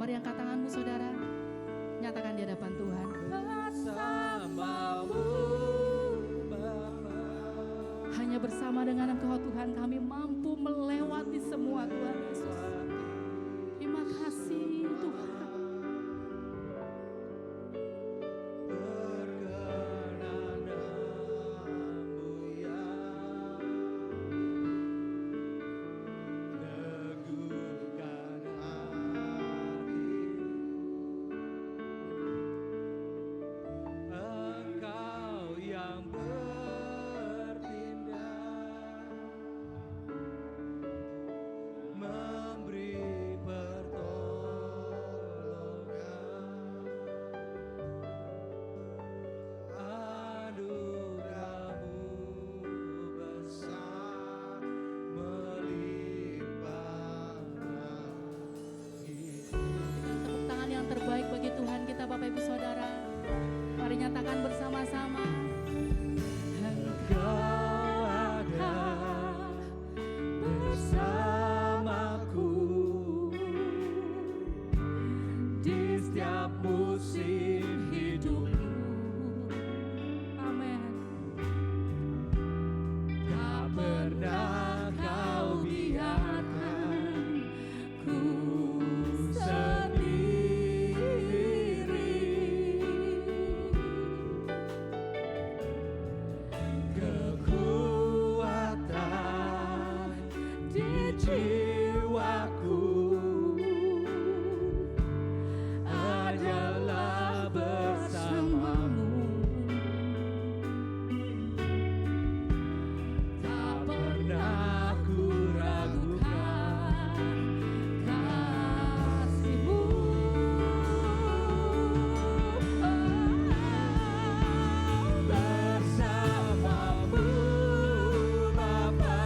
Mari angkat tanganmu saudara, nyatakan di hadapan Tuhan. Bersamamu Bapa. Hanya bersama dengan Engkau Tuhan kami mampu melewati semua Tuhan Yesus. Terima kasih Tuhan. Terbaik bagi Tuhan kita Bapak Ibu Saudara. Mari nyatakan bersama-sama. Engkau ada bersamaku di setiap musim hidupku. Amin. Tak pernah kau biarkan ku jiwaku adalah bersamamu. Tak pernah ku ragukan kasih-Mu. Bersamamu Bapa.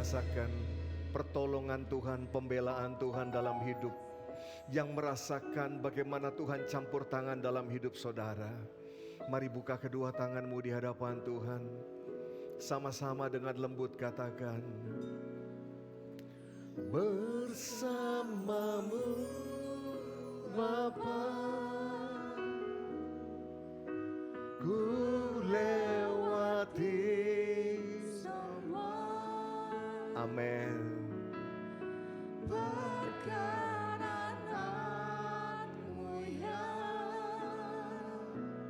merasakan pertolongan Tuhan, pembelaan Tuhan dalam hidup, yang merasakan bagaimana Tuhan campur tangan dalam hidup saudara, Mari buka kedua tanganmu di hadapan Tuhan. Sama-sama dengan lembut katakan, bersamamu Bapa, ku lewati semua. Amin. Perkenananmu ya,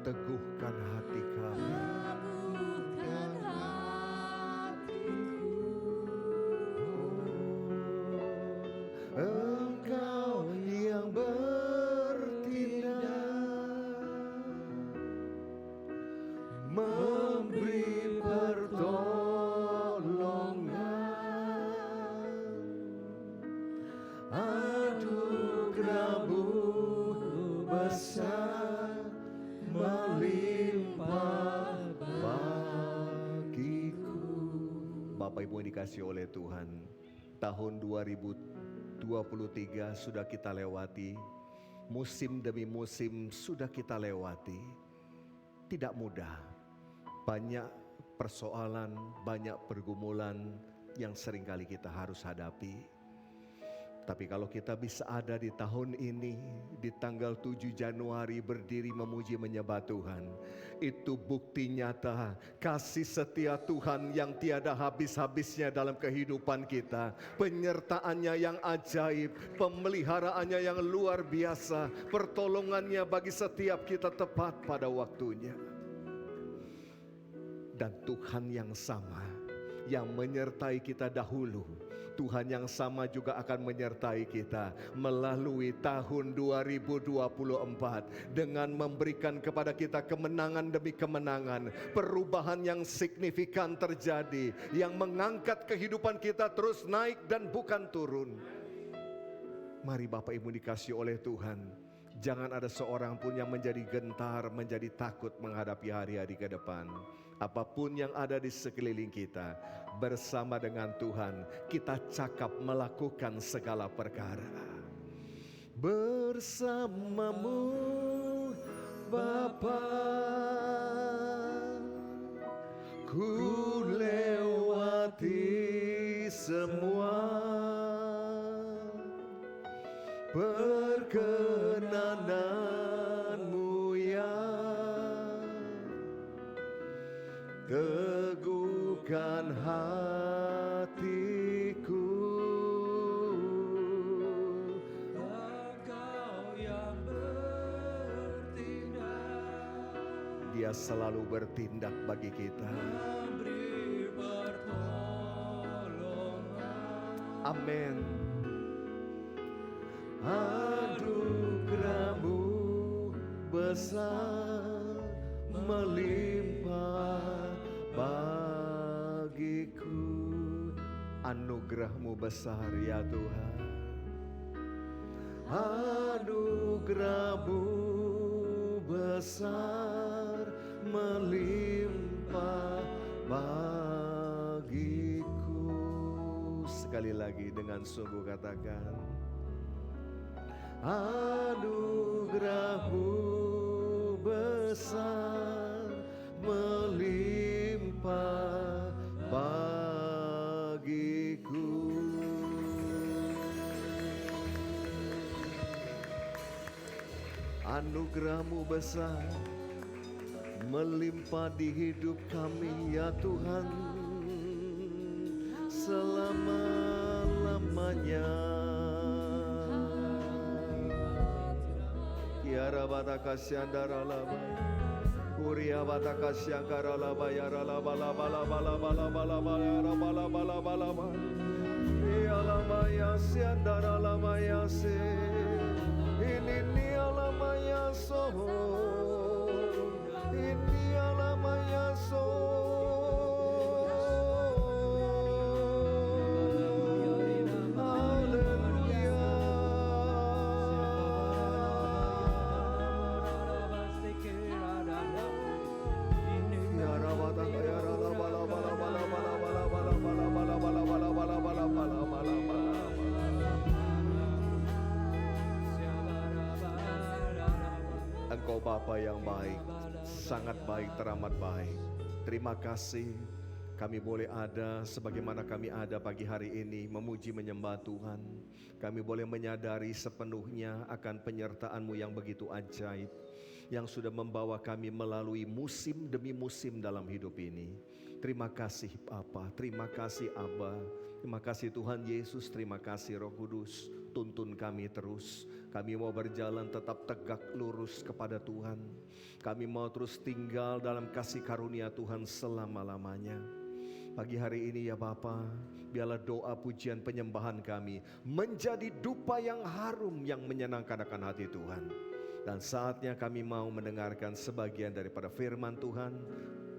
Teguhkan hati kami. teguhkan hatiku. Engkau yang bertindak, memberi pertolongan, anugerah-Mu besar melimpah bagiku. Bapak Ibu yang dikasihi oleh Tuhan, tahun 2023 sudah kita lewati, musim demi musim sudah kita lewati. Tidak mudah, banyak persoalan, banyak pergumulan yang seringkali kita harus hadapi. Tapi kalau kita bisa ada di tahun ini, di tanggal 7 Januari berdiri memuji menyembah Tuhan, itu bukti nyata kasih setia Tuhan yang tiada habis-habisnya dalam kehidupan kita. Penyertaannya yang ajaib, pemeliharaannya yang luar biasa, pertolongannya bagi setiap kita tepat pada waktunya. Dan Tuhan yang sama yang menyertai kita dahulu, Tuhan yang sama juga akan menyertai kita melalui tahun 2024 dengan memberikan kepada kita kemenangan demi kemenangan, perubahan yang signifikan terjadi yang mengangkat kehidupan kita terus naik dan bukan turun. Mari Bapak Ibu dikasihi oleh Tuhan, jangan ada seorang pun yang menjadi gentar, menjadi takut menghadapi hari-hari ke depan. Apapun yang ada di sekeliling kita, bersama dengan Tuhan kita cakap melakukan segala perkara. Bersamamu Bapa, ku lewati semua perkenananmu ya, teguhkan hatiku. Engkau yang bertindak, Dia selalu bertindak bagi kita. memberi pertolongan, Amin. Anugerah-Mu besar melimpah bagiku. Anugerah-Mu besar ya Tuhan. Anugerah-Mu besar melimpah bagiku. Sekali lagi dengan sungguh katakan, anugerah-Mu besar melimpah bagiku. Anugerah-Mu besar melimpah di hidup kami ya Tuhan, selama-lamanya. Kiara bata kasyandara laba, Kuria bata kasyankara laba, yara laba laba laba laba laba laba yara laba laba laba, Ia lama yasyandara lama yase, ini ni alama yaso, ini alama yaso. Engkau Bapa yang baik, sangat baik, teramat baik. Terima kasih kami boleh ada sebagaimana kami ada pagi hari ini memuji menyembah Tuhan. Kami boleh menyadari sepenuhnya akan penyertaan-Mu yang begitu ajaib, yang sudah membawa kami melalui musim demi musim dalam hidup ini. Terima kasih Bapa, terima kasih Aba, terima kasih Tuhan Yesus, terima kasih Roh Kudus. Tuntun kami terus. Kami mau berjalan tetap tegak lurus kepada Tuhan. Kami mau terus tinggal dalam kasih karunia Tuhan selama-lamanya. Pagi hari ini ya Bapa, biarlah doa pujian penyembahan kami menjadi dupa yang harum yang menyenangkan akan hati Tuhan. Dan saatnya kami mau mendengarkan sebagian daripada firman Tuhan.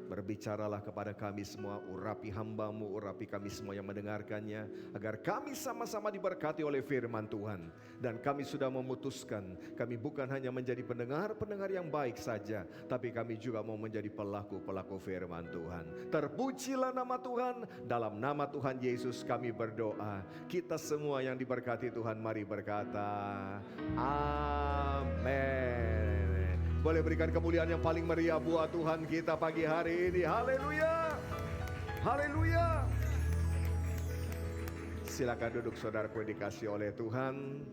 Berbicaralah kepada kami semua, urapi hamba-Mu, urapi kami semua yang mendengarkannya, agar kami sama-sama diberkati oleh firman Tuhan. Dan kami sudah memutuskan, kami bukan hanya menjadi pendengar-pendengar yang baik saja, tapi kami juga mau menjadi pelaku-pelaku firman Tuhan. Terpujilah nama Tuhan, dalam nama Tuhan Yesus kami berdoa. Kita semua yang diberkati Tuhan, mari berkata, amin. Boleh berikan kemuliaan yang paling meriah buat Tuhan kita pagi hari ini. Haleluya. Haleluya. Silakan duduk saudaraku yang dikasihi oleh Tuhan.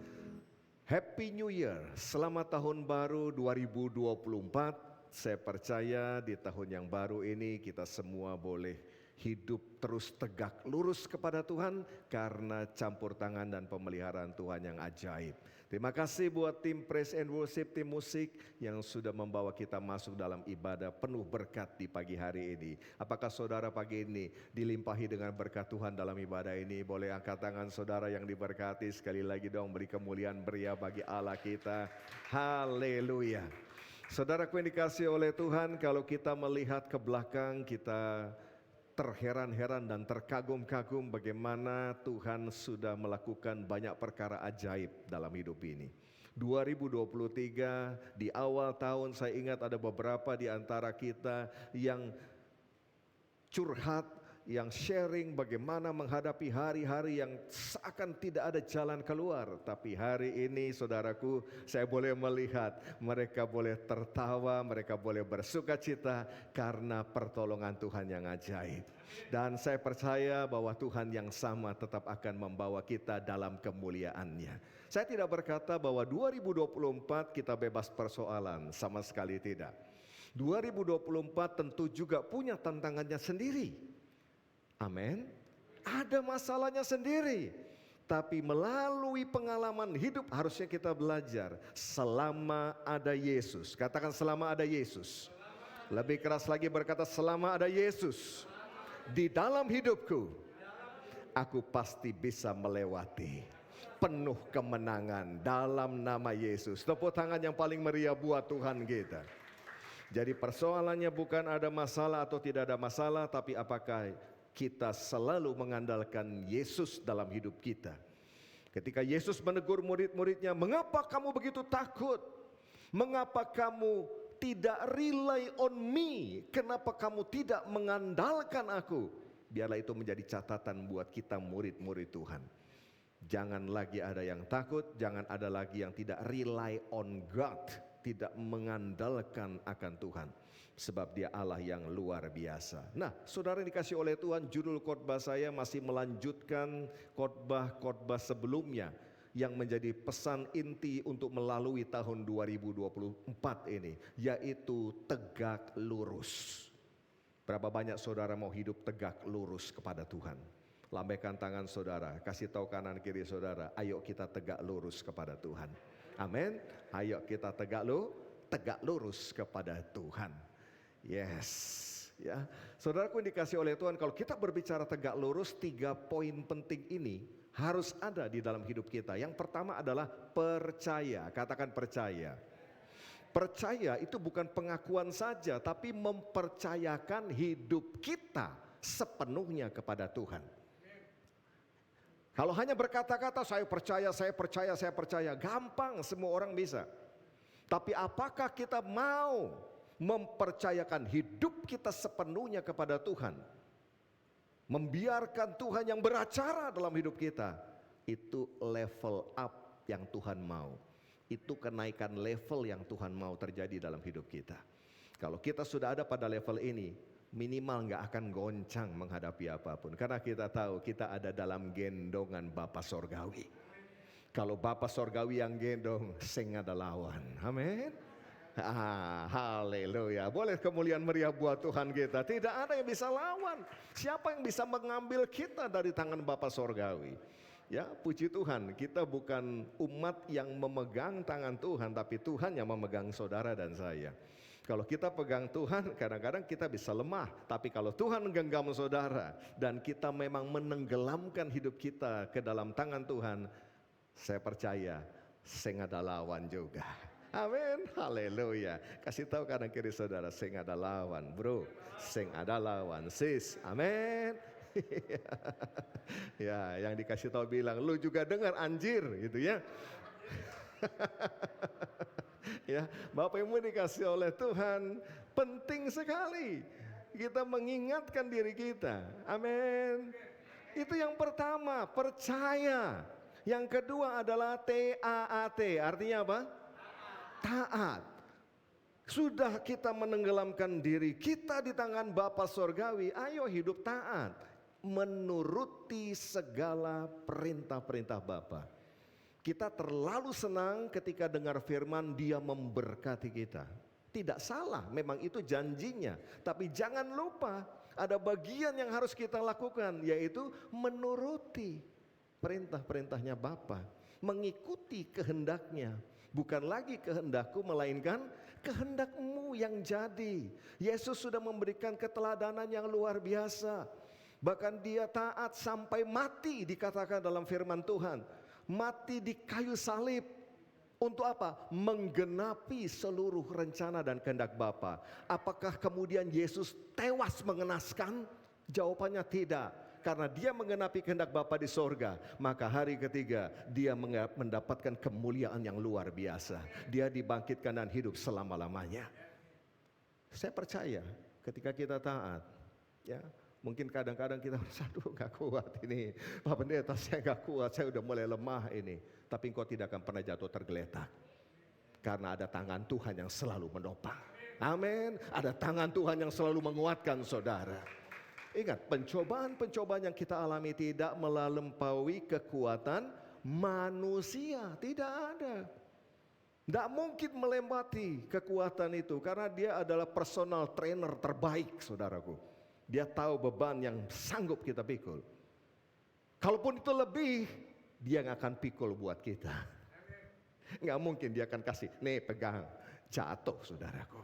Happy New Year. Selamat tahun baru 2024. Saya percaya di tahun yang baru ini kita semua boleh hidup terus tegak lurus kepada Tuhan karena campur tangan dan pemeliharaan Tuhan yang ajaib. Terima kasih buat tim Praise and Worship, tim musik yang sudah membawa kita masuk dalam ibadah penuh berkat di pagi hari ini. Apakah saudara pagi ini dilimpahi dengan berkat Tuhan dalam ibadah ini? Boleh angkat tangan saudara yang diberkati, sekali lagi dong beri kemuliaan meriah bagi Allah kita. Haleluya. Saudaraku yang dikasihi oleh Tuhan, kalau kita melihat ke belakang kita terheran-heran dan terkagum-kagum bagaimana Tuhan sudah melakukan banyak perkara ajaib dalam hidup ini. 2023 di awal tahun saya ingat ada beberapa di antara kita yang curhat, yang sharing bagaimana menghadapi hari-hari yang seakan tidak ada jalan keluar. Tapi hari ini saudaraku, saya boleh melihat mereka boleh tertawa, mereka boleh bersuka cita karena pertolongan Tuhan yang ajaib. Dan saya percaya bahwa Tuhan yang sama tetap akan membawa kita dalam kemuliaannya. Saya tidak berkata bahwa 2024 kita bebas persoalan, sama sekali tidak. 2024 tentu juga punya tantangannya sendiri. Amin. Ada masalahnya sendiri. Tapi melalui pengalaman hidup harusnya kita belajar selama ada Yesus. Katakan selama ada Yesus. Lebih keras lagi berkata selama ada Yesus. Di dalam hidupku, aku pasti bisa melewati penuh kemenangan dalam nama Yesus. Tepuk tangan yang paling meriah buat Tuhan kita. Jadi persoalannya bukan ada masalah atau tidak ada masalah, tapi apakah kita selalu mengandalkan Yesus dalam hidup kita. Ketika Yesus menegur murid-muridnya, mengapa kamu begitu takut? Mengapa kamu tidak rely on me? Kenapa kamu tidak mengandalkan aku? Biarlah itu menjadi catatan buat kita murid-murid Tuhan. Jangan lagi ada yang takut, jangan ada lagi yang tidak rely on God, tidak mengandalkan akan Tuhan. Sebab dia Allah yang luar biasa. Nah, saudara dikasih oleh Tuhan, judul khotbah saya masih melanjutkan khotbah-khotbah sebelumnya yang menjadi pesan inti untuk melalui tahun 2024 ini, yaitu tegak lurus. Berapa banyak saudara mau hidup tegak lurus kepada Tuhan? Lambaikan tangan saudara, kasih tahu kanan kiri saudara, ayo kita tegak lurus kepada Tuhan. Amin. Ayo kita tegak lurus kepada Tuhan. Yes, ya. Saudaraku yang dikasih oleh Tuhan, kalau kita berbicara tegak lurus, 3 poin penting ini harus ada di dalam hidup kita. Yang pertama adalah percaya. Katakan percaya. Percaya itu bukan pengakuan saja, tapi mempercayakan hidup kita sepenuhnya kepada Tuhan. Kalau hanya berkata-kata saya percaya, gampang, semua orang bisa. Tapi apakah kita mau mempercayakan hidup kita sepenuhnya kepada Tuhan? Membiarkan Tuhan yang beracara dalam hidup kita. Itu level up yang Tuhan mau. Itu kenaikan level yang Tuhan mau terjadi dalam hidup kita. Kalau kita sudah ada pada level ini, minimal nggak akan goncang menghadapi apapun. Karena kita tahu kita ada dalam gendongan Bapa Sorgawi. Kalau Bapa Sorgawi yang gendong, sing ada lawan. Amin. Haleluya. Boleh kemuliaan meriah buat Tuhan kita. Tidak ada yang bisa lawan. Siapa yang bisa mengambil kita dari tangan Bapa Sorgawi? Ya, puji Tuhan, kita bukan umat yang memegang tangan Tuhan, tapi Tuhan yang memegang saudara dan saya. Kalau kita pegang Tuhan, kadang-kadang kita bisa lemah. Tapi kalau Tuhan menggenggam saudara, dan kita memang menenggelamkan hidup kita ke dalam tangan Tuhan, saya percaya, sing ada lawan juga. Amin, haleluya. Kasih tahu kanan kiri saudara, sing ada lawan bro, sing ada lawan sis, amin. Ya, yang dikasih tahu bilang, lu juga dengar anjir gitu ya. Ya, Bapak Ibu dikasih oleh Tuhan, penting sekali kita mengingatkan diri kita. Amin. Itu yang pertama, percaya. Yang kedua adalah TAAT, artinya apa? Taat. Sudah kita menenggelamkan diri kita di tangan Bapa Sorgawi, ayo hidup taat, menuruti segala perintah-perintah Bapa. Kita terlalu senang ketika dengar firman Dia memberkati kita. Tidak salah, memang itu janjinya. Tapi jangan lupa ada bagian yang harus kita lakukan, yaitu menuruti perintah-perintahnya Bapa, mengikuti kehendaknya. Bukan lagi kehendakku, melainkan kehendakmu yang jadi. Yesus sudah memberikan keteladanan yang luar biasa. Bahkan Dia taat sampai mati, dikatakan dalam firman Tuhan. Mati di kayu salib. Untuk apa? Menggenapi seluruh rencana dan kehendak Bapa. Apakah kemudian Yesus tewas mengenaskan? Jawabannya tidak. Karena Dia menggenapi kehendak Bapa di sorga, maka hari ketiga Dia mendapatkan kemuliaan yang luar biasa. Dia dibangkitkan dan hidup selama-lamanya. Saya percaya ketika kita taat, ya mungkin kadang-kadang kita aduh gak kuat ini, Pak Pendeta saya gak kuat, saya udah mulai lemah ini. Tapi engkau tidak akan pernah jatuh tergeletak. Karena ada tangan Tuhan yang selalu menopang. Amin. Ada tangan Tuhan yang selalu menguatkan saudara. Ingat, pencobaan-pencobaan yang kita alami tidak melampaui kekuatan manusia. Tidak ada. Tidak mungkin melewati kekuatan itu. Karena Dia adalah personal trainer terbaik, saudaraku. Dia tahu beban yang sanggup kita pikul. Kalaupun itu lebih, Dia nggak akan pikul buat kita. Nggak mungkin Dia akan kasih, nih pegang, jatuh saudaraku.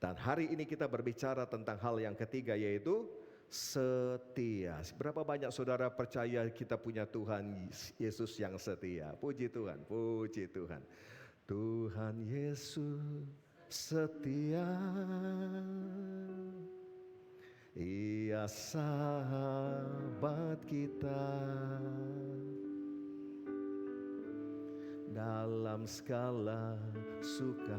Dan hari ini kita berbicara tentang hal yang ketiga, yaitu setia. Berapa banyak saudara percaya kita punya Tuhan Yesus yang setia? Puji Tuhan, puji Tuhan. Tuhan Yesus setia, Ia sahabat kita dalam segala suka.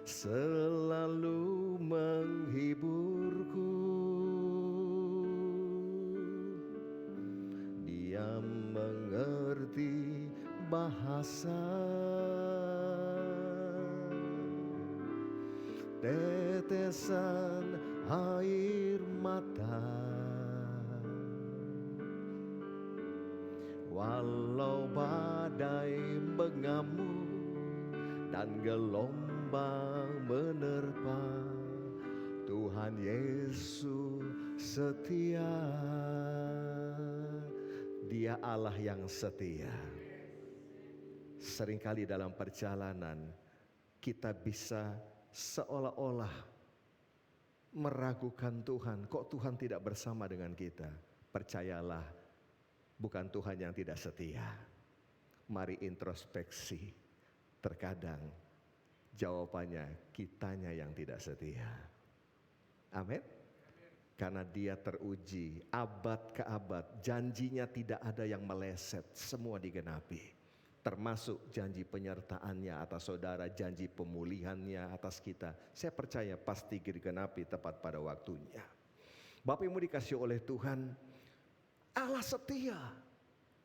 Selalu menghiburku, Dia mengerti bahasa, tetesan air mata, walau badai mengamuk dan gelombang menerpa, Tuhan Yesus setia. Dia Allah yang setia. Seringkali dalam perjalanan kita bisa seolah-olah meragukan Tuhan. Kok Tuhan tidak bersama dengan kita? Percayalah, bukan Tuhan yang tidak setia. Mari introspeksi. Terkadang jawabannya kitanya yang tidak setia. Amin. Karena Dia teruji abad ke abad, janjinya tidak ada yang meleset, semua digenapi. Termasuk janji penyertaannya atas saudara, janji pemulihannya atas kita. Saya percaya pasti digenapi tepat pada waktunya. Bapak Ibu dikasih oleh Tuhan, Allah setia.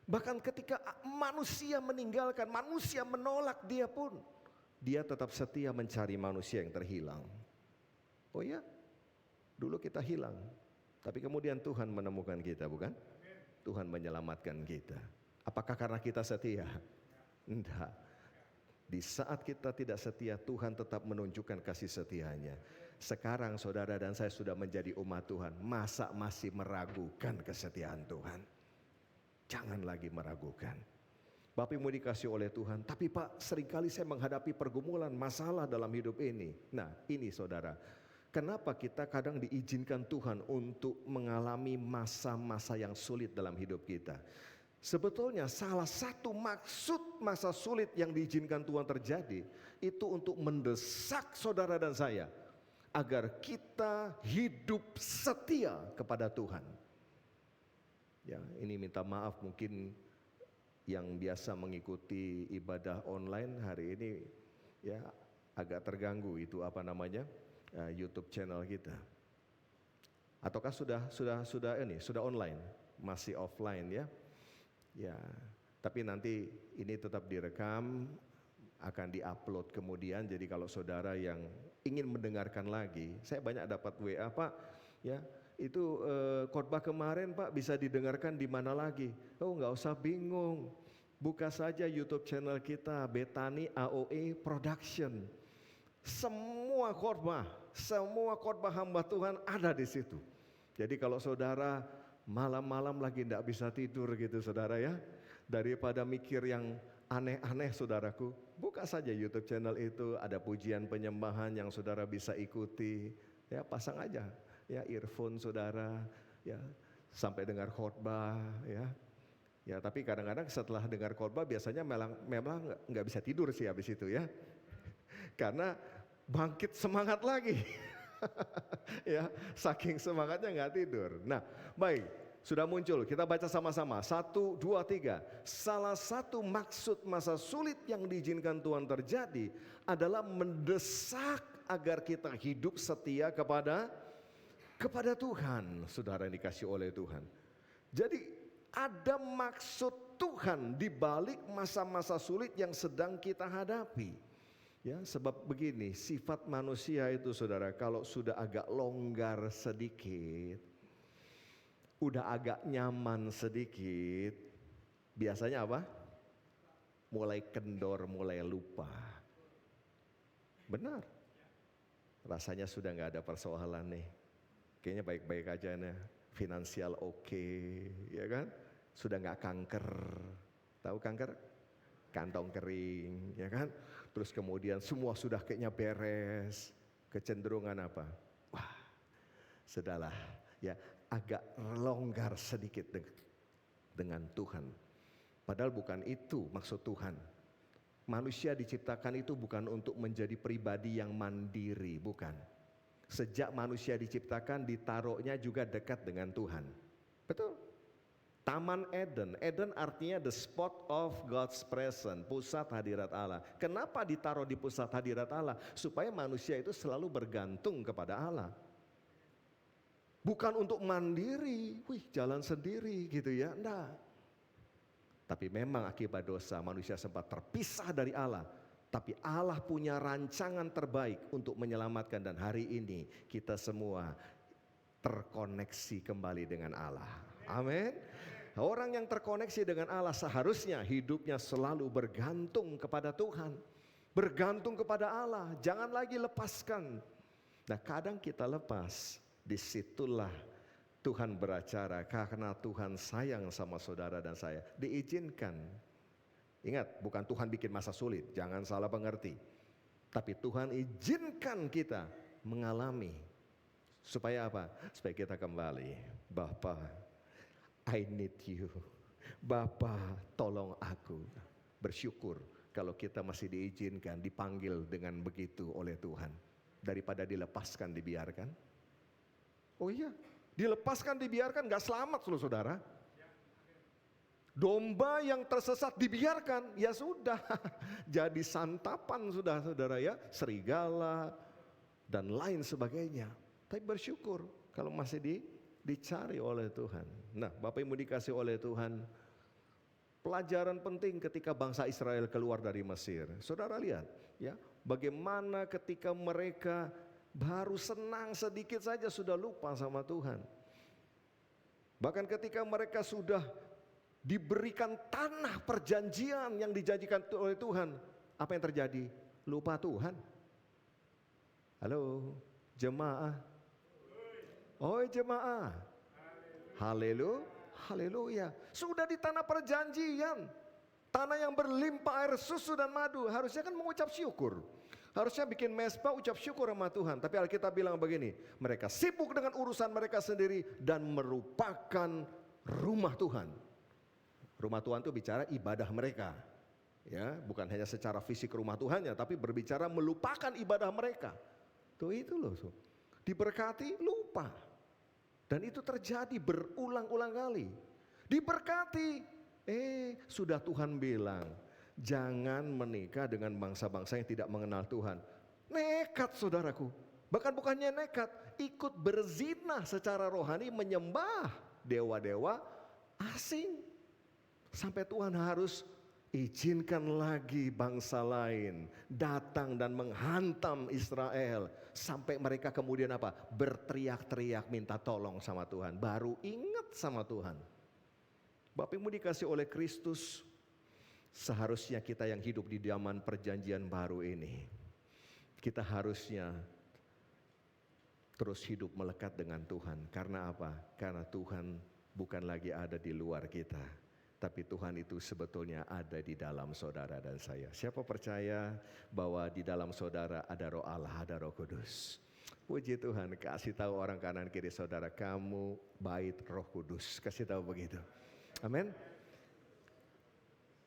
Bahkan ketika manusia meninggalkan, manusia menolak, dia tetap setia mencari manusia yang terhilang. Oh ya, dulu kita hilang, tapi kemudian Tuhan menemukan kita, bukan? Tuhan menyelamatkan kita. Apakah karena kita setia? Enggak. Di saat kita tidak setia, Tuhan tetap menunjukkan kasih setianya. Sekarang saudara dan saya sudah menjadi umat Tuhan, masa masih meragukan kesetiaan Tuhan? Jangan lagi meragukan. Bapak Ibu dikasih oleh Tuhan, tapi Pak, seringkali saya menghadapi pergumulan, masalah dalam hidup ini. Nah, ini saudara, kenapa kita kadang diizinkan Tuhan untuk mengalami masa-masa yang sulit dalam hidup kita? Sebetulnya salah satu maksud masa sulit yang diizinkan Tuhan terjadi itu untuk mendesak saudara dan saya agar kita hidup setia kepada Tuhan. Ya, ini minta maaf mungkin yang biasa mengikuti ibadah online hari ini ya agak terganggu itu YouTube channel kita. Ataukah sudah online, masih offline ya? Ya, tapi nanti ini tetap direkam, akan diupload kemudian. Jadi kalau saudara yang ingin mendengarkan lagi, saya banyak dapat WA, Pak, ya itu khotbah kemarin Pak bisa didengarkan di mana lagi? Oh nggak usah bingung, buka saja YouTube channel kita, Betani AOE Production. Semua khotbah hamba Tuhan ada di situ. Jadi kalau saudara malam-malam lagi tidak bisa tidur gitu saudara ya, daripada mikir yang aneh-aneh saudaraku, buka saja YouTube channel itu, ada pujian penyembahan yang saudara bisa ikuti, ya pasang aja ya earphone saudara, ya sampai dengar khotbah ya. Ya tapi kadang-kadang setelah dengar khotbah biasanya memang nggak bisa tidur sih habis itu ya, karena bangkit semangat lagi. Ya, saking semangatnya nggak tidur. Nah, baik, sudah muncul. Kita baca sama-sama. 1, 2, 3. Salah satu maksud masa sulit yang diizinkan Tuhan terjadi adalah mendesak agar kita hidup setia kepada Tuhan. Saudara yang dikasih oleh Tuhan. Jadi ada maksud Tuhan di balik masa-masa sulit yang sedang kita hadapi. Ya, sebab begini, sifat manusia itu saudara, kalau sudah agak longgar sedikit, udah agak nyaman sedikit, biasanya apa? Mulai kendor, mulai lupa. Benar. Rasanya sudah gak ada persoalan nih. Kayaknya baik-baik aja nih, finansial oke, ya kan? Sudah gak kanker. Tahu kanker? Kantong kering, ya kan? Terus kemudian semua sudah kayaknya beres. Kecenderungan apa? Wah, sudahlah, ya agak longgar sedikit dengan Tuhan. Padahal bukan itu maksud Tuhan. Manusia diciptakan itu bukan untuk menjadi pribadi yang mandiri, bukan. Sejak manusia diciptakan, ditaruhnya juga dekat dengan Tuhan. Betul? Taman Eden, Eden artinya the spot of God's presence, pusat hadirat Allah. Kenapa ditaruh di pusat hadirat Allah? Supaya manusia itu selalu bergantung kepada Allah. Bukan untuk mandiri, jalan sendiri gitu ya, enggak. Tapi memang akibat dosa manusia sempat terpisah dari Allah. Tapi Allah punya rancangan terbaik untuk menyelamatkan, dan hari ini kita semua terkoneksi kembali dengan Allah. Amin. Orang yang terkoneksi dengan Allah seharusnya hidupnya selalu bergantung kepada Tuhan. Bergantung kepada Allah, jangan lagi lepaskan. Nah kadang kita lepas, disitulah Tuhan beracara, karena Tuhan sayang sama saudara dan saya. Diizinkan. Ingat, bukan Tuhan bikin masa sulit, jangan salah mengerti. Tapi Tuhan izinkan kita mengalami. Supaya apa? Supaya kita kembali. Bapa, I need you. Bapa, tolong aku. Bersyukur kalau kita masih diizinkan, dipanggil dengan begitu oleh Tuhan. Daripada dilepaskan, dibiarkan. Oh iya, dilepaskan, dibiarkan, gak selamat loh saudara. Domba yang tersesat dibiarkan, ya sudah. Jadi santapan sudah saudara ya. Serigala dan lain sebagainya. Tapi bersyukur kalau masih dicari oleh Tuhan. Nah Bapak Ibu dikasih oleh Tuhan, Pelajaran penting ketika bangsa Israel keluar dari Mesir. Saudara lihat ya, bagaimana ketika mereka baru senang sedikit saja sudah lupa sama Tuhan. Bahkan ketika mereka sudah diberikan tanah perjanjian yang dijanjikan oleh Tuhan, apa yang terjadi? Lupa Tuhan. Halo, jemaah. Oh jemaah. Haleluya. Haleluya. Sudah di tanah perjanjian. Tanah yang berlimpah air susu dan madu. Harusnya kan mengucap syukur. Harusnya bikin mesbah ucap syukur sama Tuhan. Tapi Alkitab bilang begini. Mereka sibuk dengan urusan mereka sendiri. Dan merupakan rumah Tuhan. Rumah Tuhan itu bicara ibadah mereka. Ya, bukan hanya secara fisik rumah Tuhannya. Tapi berbicara melupakan ibadah mereka. Tuh itu loh. Diberkati lupa. Dan itu terjadi berulang-ulang kali. Diberkati. Sudah Tuhan bilang. Jangan menikah dengan bangsa-bangsa yang tidak mengenal Tuhan. Nekat saudaraku. Bahkan bukannya nekat. Ikut berzina secara rohani menyembah dewa-dewa asing. Sampai Tuhan harus izinkan lagi bangsa lain datang dan menghantam Israel. Sampai mereka kemudian apa? Berteriak-teriak minta tolong sama Tuhan. Baru ingat sama Tuhan. Bapak Ibu dikasih oleh Kristus. Seharusnya kita yang hidup di zaman perjanjian baru ini. Kita harusnya terus hidup melekat dengan Tuhan. Karena apa? Karena Tuhan bukan lagi ada di luar kita. Tapi Tuhan itu sebetulnya ada di dalam saudara dan saya. Siapa percaya bahwa di dalam saudara ada Roh Allah, ada Roh Kudus. Puji Tuhan, kasih tahu orang kanan kiri saudara, kamu bait Roh Kudus. Kasih tahu begitu. Amin.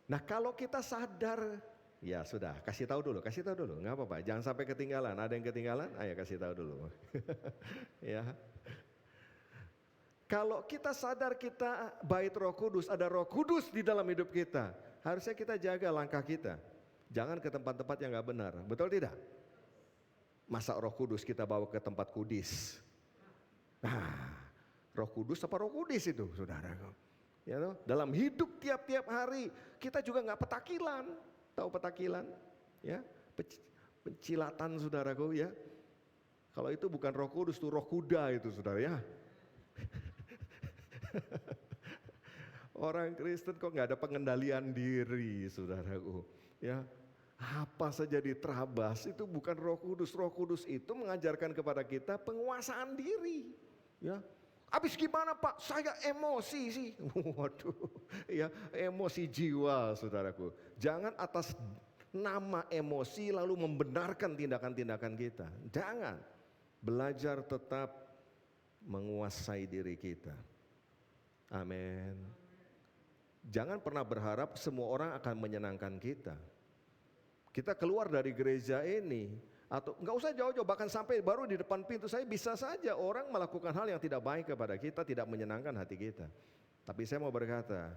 Nah kalau kita sadar, ya sudah, kasih tahu dulu, nggak apa-apa. Jangan sampai ketinggalan. Ada yang ketinggalan? Ayo kasih tahu dulu. Ya. Kalau kita sadar kita bait Roh Kudus, ada Roh Kudus di dalam hidup kita, harusnya kita jaga langkah kita. Jangan ke tempat-tempat yang gak benar, betul tidak? Masa Roh Kudus kita bawa ke tempat kudis? Nah, Roh Kudus apa Roh Kudis itu, saudara? Ya, dalam hidup tiap-tiap hari kita juga gak petakilan, tahu petakilan? Ya, pencilatan saudaraku ya. Kalau itu bukan Roh Kudus, itu roh kuda itu saudara ya. Orang Kristen kok nggak ada pengendalian diri, saudaraku. Ya, apa saja diterabas itu bukan Roh Kudus. Roh Kudus itu mengajarkan kepada kita penguasaan diri. Ya, habis gimana Pak? Saya emosi sih. Waduh, ya emosi jiwa, saudaraku. Jangan atas nama emosi lalu membenarkan tindakan-tindakan kita. Jangan. Belajar tetap menguasai diri kita. Amin. Jangan pernah berharap semua orang akan menyenangkan kita. Kita keluar dari gereja ini, atau nggak usah jauh-jauh, bahkan sampai baru di depan pintu saya bisa saja orang melakukan hal yang tidak baik kepada kita, tidak menyenangkan hati kita. Tapi saya mau berkata,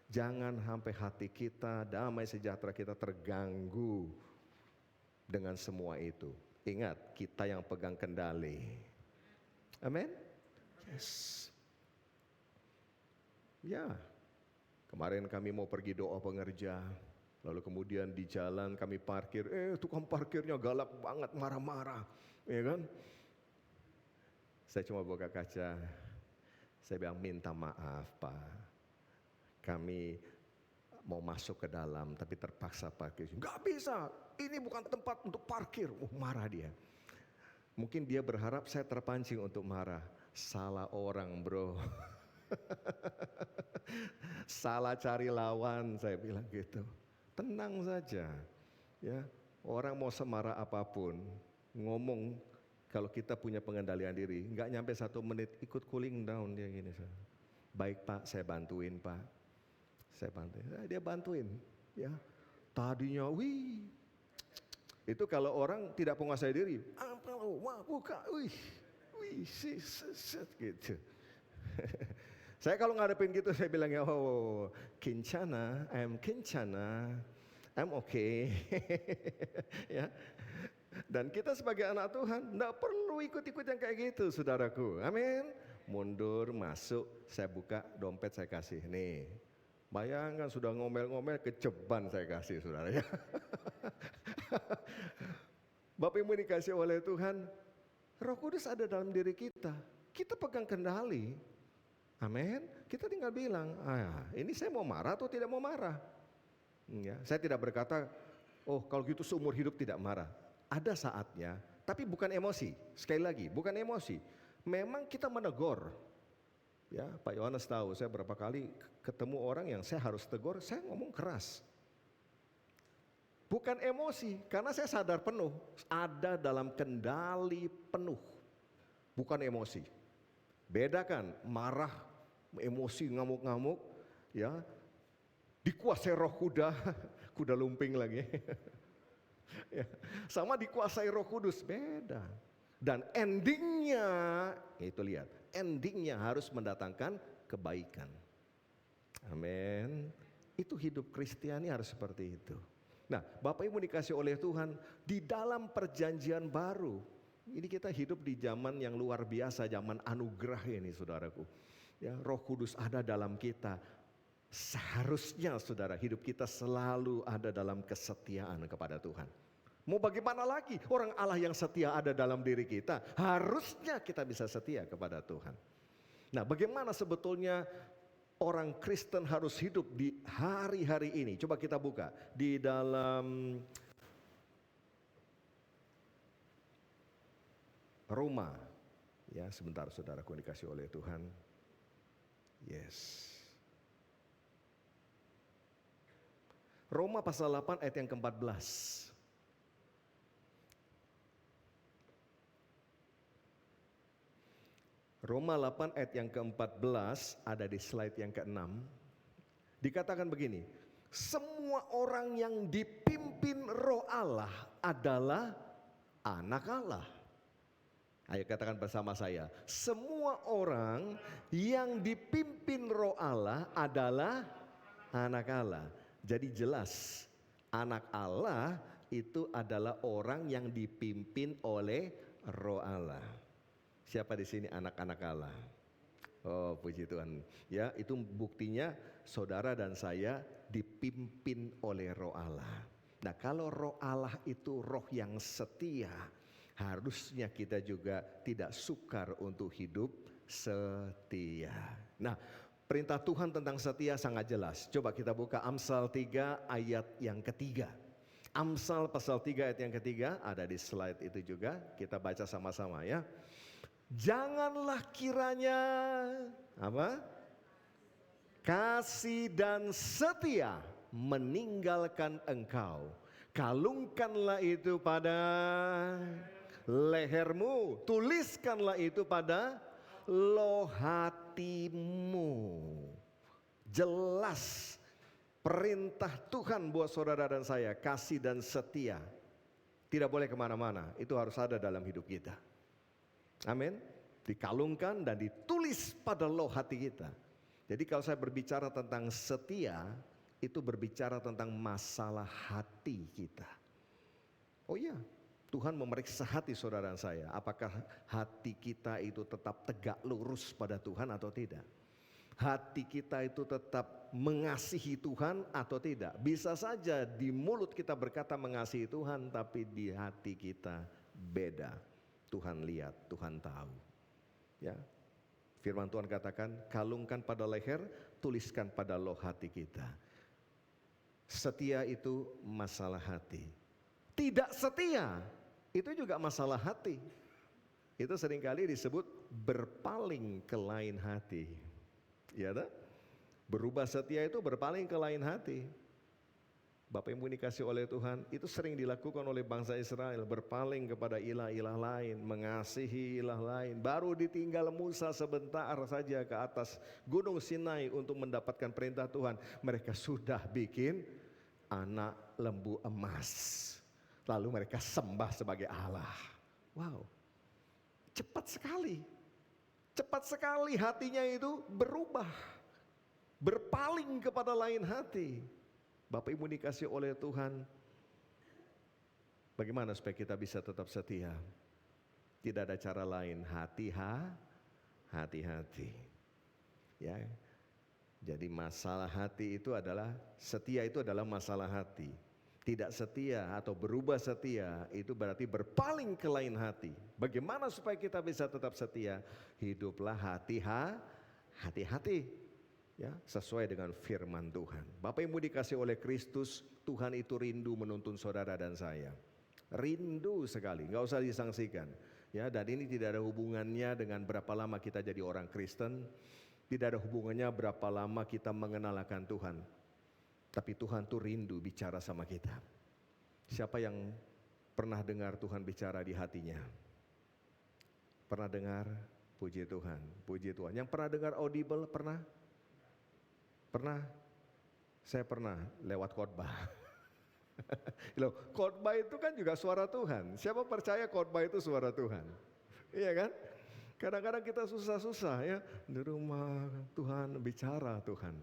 jangan sampai hati kita, damai sejahtera kita terganggu dengan semua itu. Ingat, kita yang pegang kendali. Amin. Yes. Ya, kemarin kami mau pergi doa pengerja, lalu kemudian di jalan kami parkir, tukang parkirnya galak banget, marah-marah, ya kan? Saya cuma buka kaca, saya bilang minta maaf Pak, kami mau masuk ke dalam tapi terpaksa parkir. Gak bisa, ini bukan tempat untuk parkir. Marah dia. Mungkin dia berharap saya terpancing untuk marah. Salah orang bro. Salah cari lawan, saya bilang gitu. Tenang saja, ya. Orang mau semarah apapun, ngomong kalau kita punya pengendalian diri, nggak nyampe 1 menit ikut cooling down dia gini. Baik Pak, saya bantuin Pak. Saya bantuin. Dia bantuin, ya. Tadinya, wih. Itu kalau orang tidak menguasai diri, apa lo, wah buka, wih, gitu. Saya kalau ngadepin gitu saya bilangnya, oh Kincana, I'm okay. Ya. Dan kita sebagai anak Tuhan enggak perlu ikut-ikut yang kayak gitu, saudaraku. Amin. Mundur, masuk, saya buka dompet saya kasih. Nih, Bayangkan sudah ngomel-ngomel, keceban saya kasih saudara ya. Bapak Ibu dikasih oleh Tuhan, Roh Kudus ada dalam diri kita. Kita pegang kendali. Amin. Kita tinggal bilang, ini saya mau marah atau tidak mau marah. Ya, saya tidak berkata, oh kalau gitu seumur hidup tidak marah. Ada saatnya, tapi bukan emosi. Sekali lagi, bukan emosi. Memang kita menegur. Ya, Pak Yohanes tahu, saya berapa kali ketemu orang yang saya harus tegur, saya ngomong keras. Bukan emosi, karena saya sadar penuh, ada dalam kendali penuh. Bukan emosi. Bedakan marah, emosi, ngamuk-ngamuk, ya, dikuasai roh kuda, kuda lumping lagi. Ya, sama dikuasai Roh Kudus, beda. Dan endingnya, itu lihat, endingnya harus mendatangkan kebaikan. Amin. Itu hidup Kristiani harus seperti itu. Nah, Bapak Ibu dikasih oleh Tuhan, di dalam perjanjian baru, ini kita hidup di zaman yang luar biasa, zaman anugerah ini saudaraku. Ya, Roh Kudus ada dalam kita. Seharusnya saudara, hidup kita selalu ada dalam kesetiaan kepada Tuhan. Mau bagaimana lagi? Orang Allah yang setia ada dalam diri kita. Harusnya kita bisa setia kepada Tuhan. Nah, bagaimana sebetulnya orang Kristen harus hidup di hari-hari ini? Coba kita buka di dalam Roma. Ya, sebentar saudaraku dikasih oleh Tuhan. Yes. Roma pasal 8 ayat yang ke-14. Roma 8 ayat yang ke-14 ada di slide yang ke-6. Dikatakan begini, semua orang yang dipimpin Roh Allah adalah anak Allah. Ayo katakan bersama saya, semua orang yang dipimpin Roh Allah adalah anak Allah. Jadi jelas, anak Allah itu adalah orang yang dipimpin oleh Roh Allah. Siapa di sini anak-anak Allah? Oh, puji Tuhan. Ya, itu buktinya saudara dan saya dipimpin oleh Roh Allah. Nah, kalau Roh Allah itu roh yang setia, harusnya kita juga tidak sukar untuk hidup setia. Nah, perintah Tuhan tentang setia sangat jelas. Coba kita buka Amsal 3 ayat yang ketiga. Amsal pasal 3 ayat yang ketiga ada di slide itu juga. Kita baca sama-sama ya. Janganlah kiranya apa? Kasih dan setia meninggalkan engkau. Kalungkanlah itu pada lehermu, tuliskanlah itu pada loh hatimu. Jelas perintah Tuhan buat saudara dan saya, kasih dan setia. Tidak boleh kemana-mana, itu harus ada dalam hidup kita. Amin. Dikalungkan dan ditulis pada loh hati kita. Jadi kalau saya berbicara tentang setia, itu berbicara tentang masalah hati kita. Oh iya, Tuhan memeriksa hati saudara dan saya. Apakah hati kita itu tetap tegak lurus pada Tuhan atau tidak? Hati kita itu tetap mengasihi Tuhan atau tidak? Bisa saja di mulut kita berkata mengasihi Tuhan, tapi di hati kita beda. Tuhan lihat, Tuhan tahu. Ya, firman Tuhan katakan, kalungkan pada leher, tuliskan pada loh hati kita. Setia itu masalah hati. Tidak setia, itu juga masalah hati. Itu seringkali disebut berpaling ke lain hati. Ya, berubah setia itu berpaling ke lain hati. Bapak Ibu dikasih oleh Tuhan, itu sering dilakukan oleh bangsa Israel, berpaling kepada ilah-ilah lain, mengasihi ilah lain. Baru ditinggal Musa sebentar saja ke atas Gunung Sinai untuk mendapatkan perintah Tuhan, mereka sudah bikin anak lembu emas. Lalu mereka sembah sebagai Allah. Wow, cepat sekali. Cepat sekali hatinya itu berubah, berpaling kepada lain hati. Bapak Ibu dikasih oleh Tuhan, bagaimana supaya kita bisa tetap setia? Tidak ada cara lain, hati-hati. Ya, Jadi masalah hati itu adalah, setia itu adalah masalah hati. Tidak setia atau berubah setia itu berarti berpaling ke lain hati. Bagaimana supaya kita bisa tetap setia? Hiduplah hati-hati, ya, sesuai dengan firman Tuhan. Bapak Ibu dikasih oleh Kristus, Tuhan itu rindu menuntun saudara dan saya. Rindu sekali, nggak usah disangsikan. Ya, dan ini tidak ada hubungannya dengan berapa lama kita jadi orang Kristen. Tidak ada hubungannya berapa lama kita mengenal akan Tuhan. Tapi Tuhan tuh rindu bicara sama kita. Siapa yang pernah dengar Tuhan bicara di hatinya? Pernah dengar? Puji Tuhan, puji Tuhan. Yang pernah dengar audible, pernah? Pernah? Saya pernah lewat khotbah. Loh, khotbah itu kan juga suara Tuhan. Siapa percaya khotbah itu suara Tuhan? Iya kan? Kadang-kadang kita susah-susah ya, di rumah Tuhan bicara, Tuhan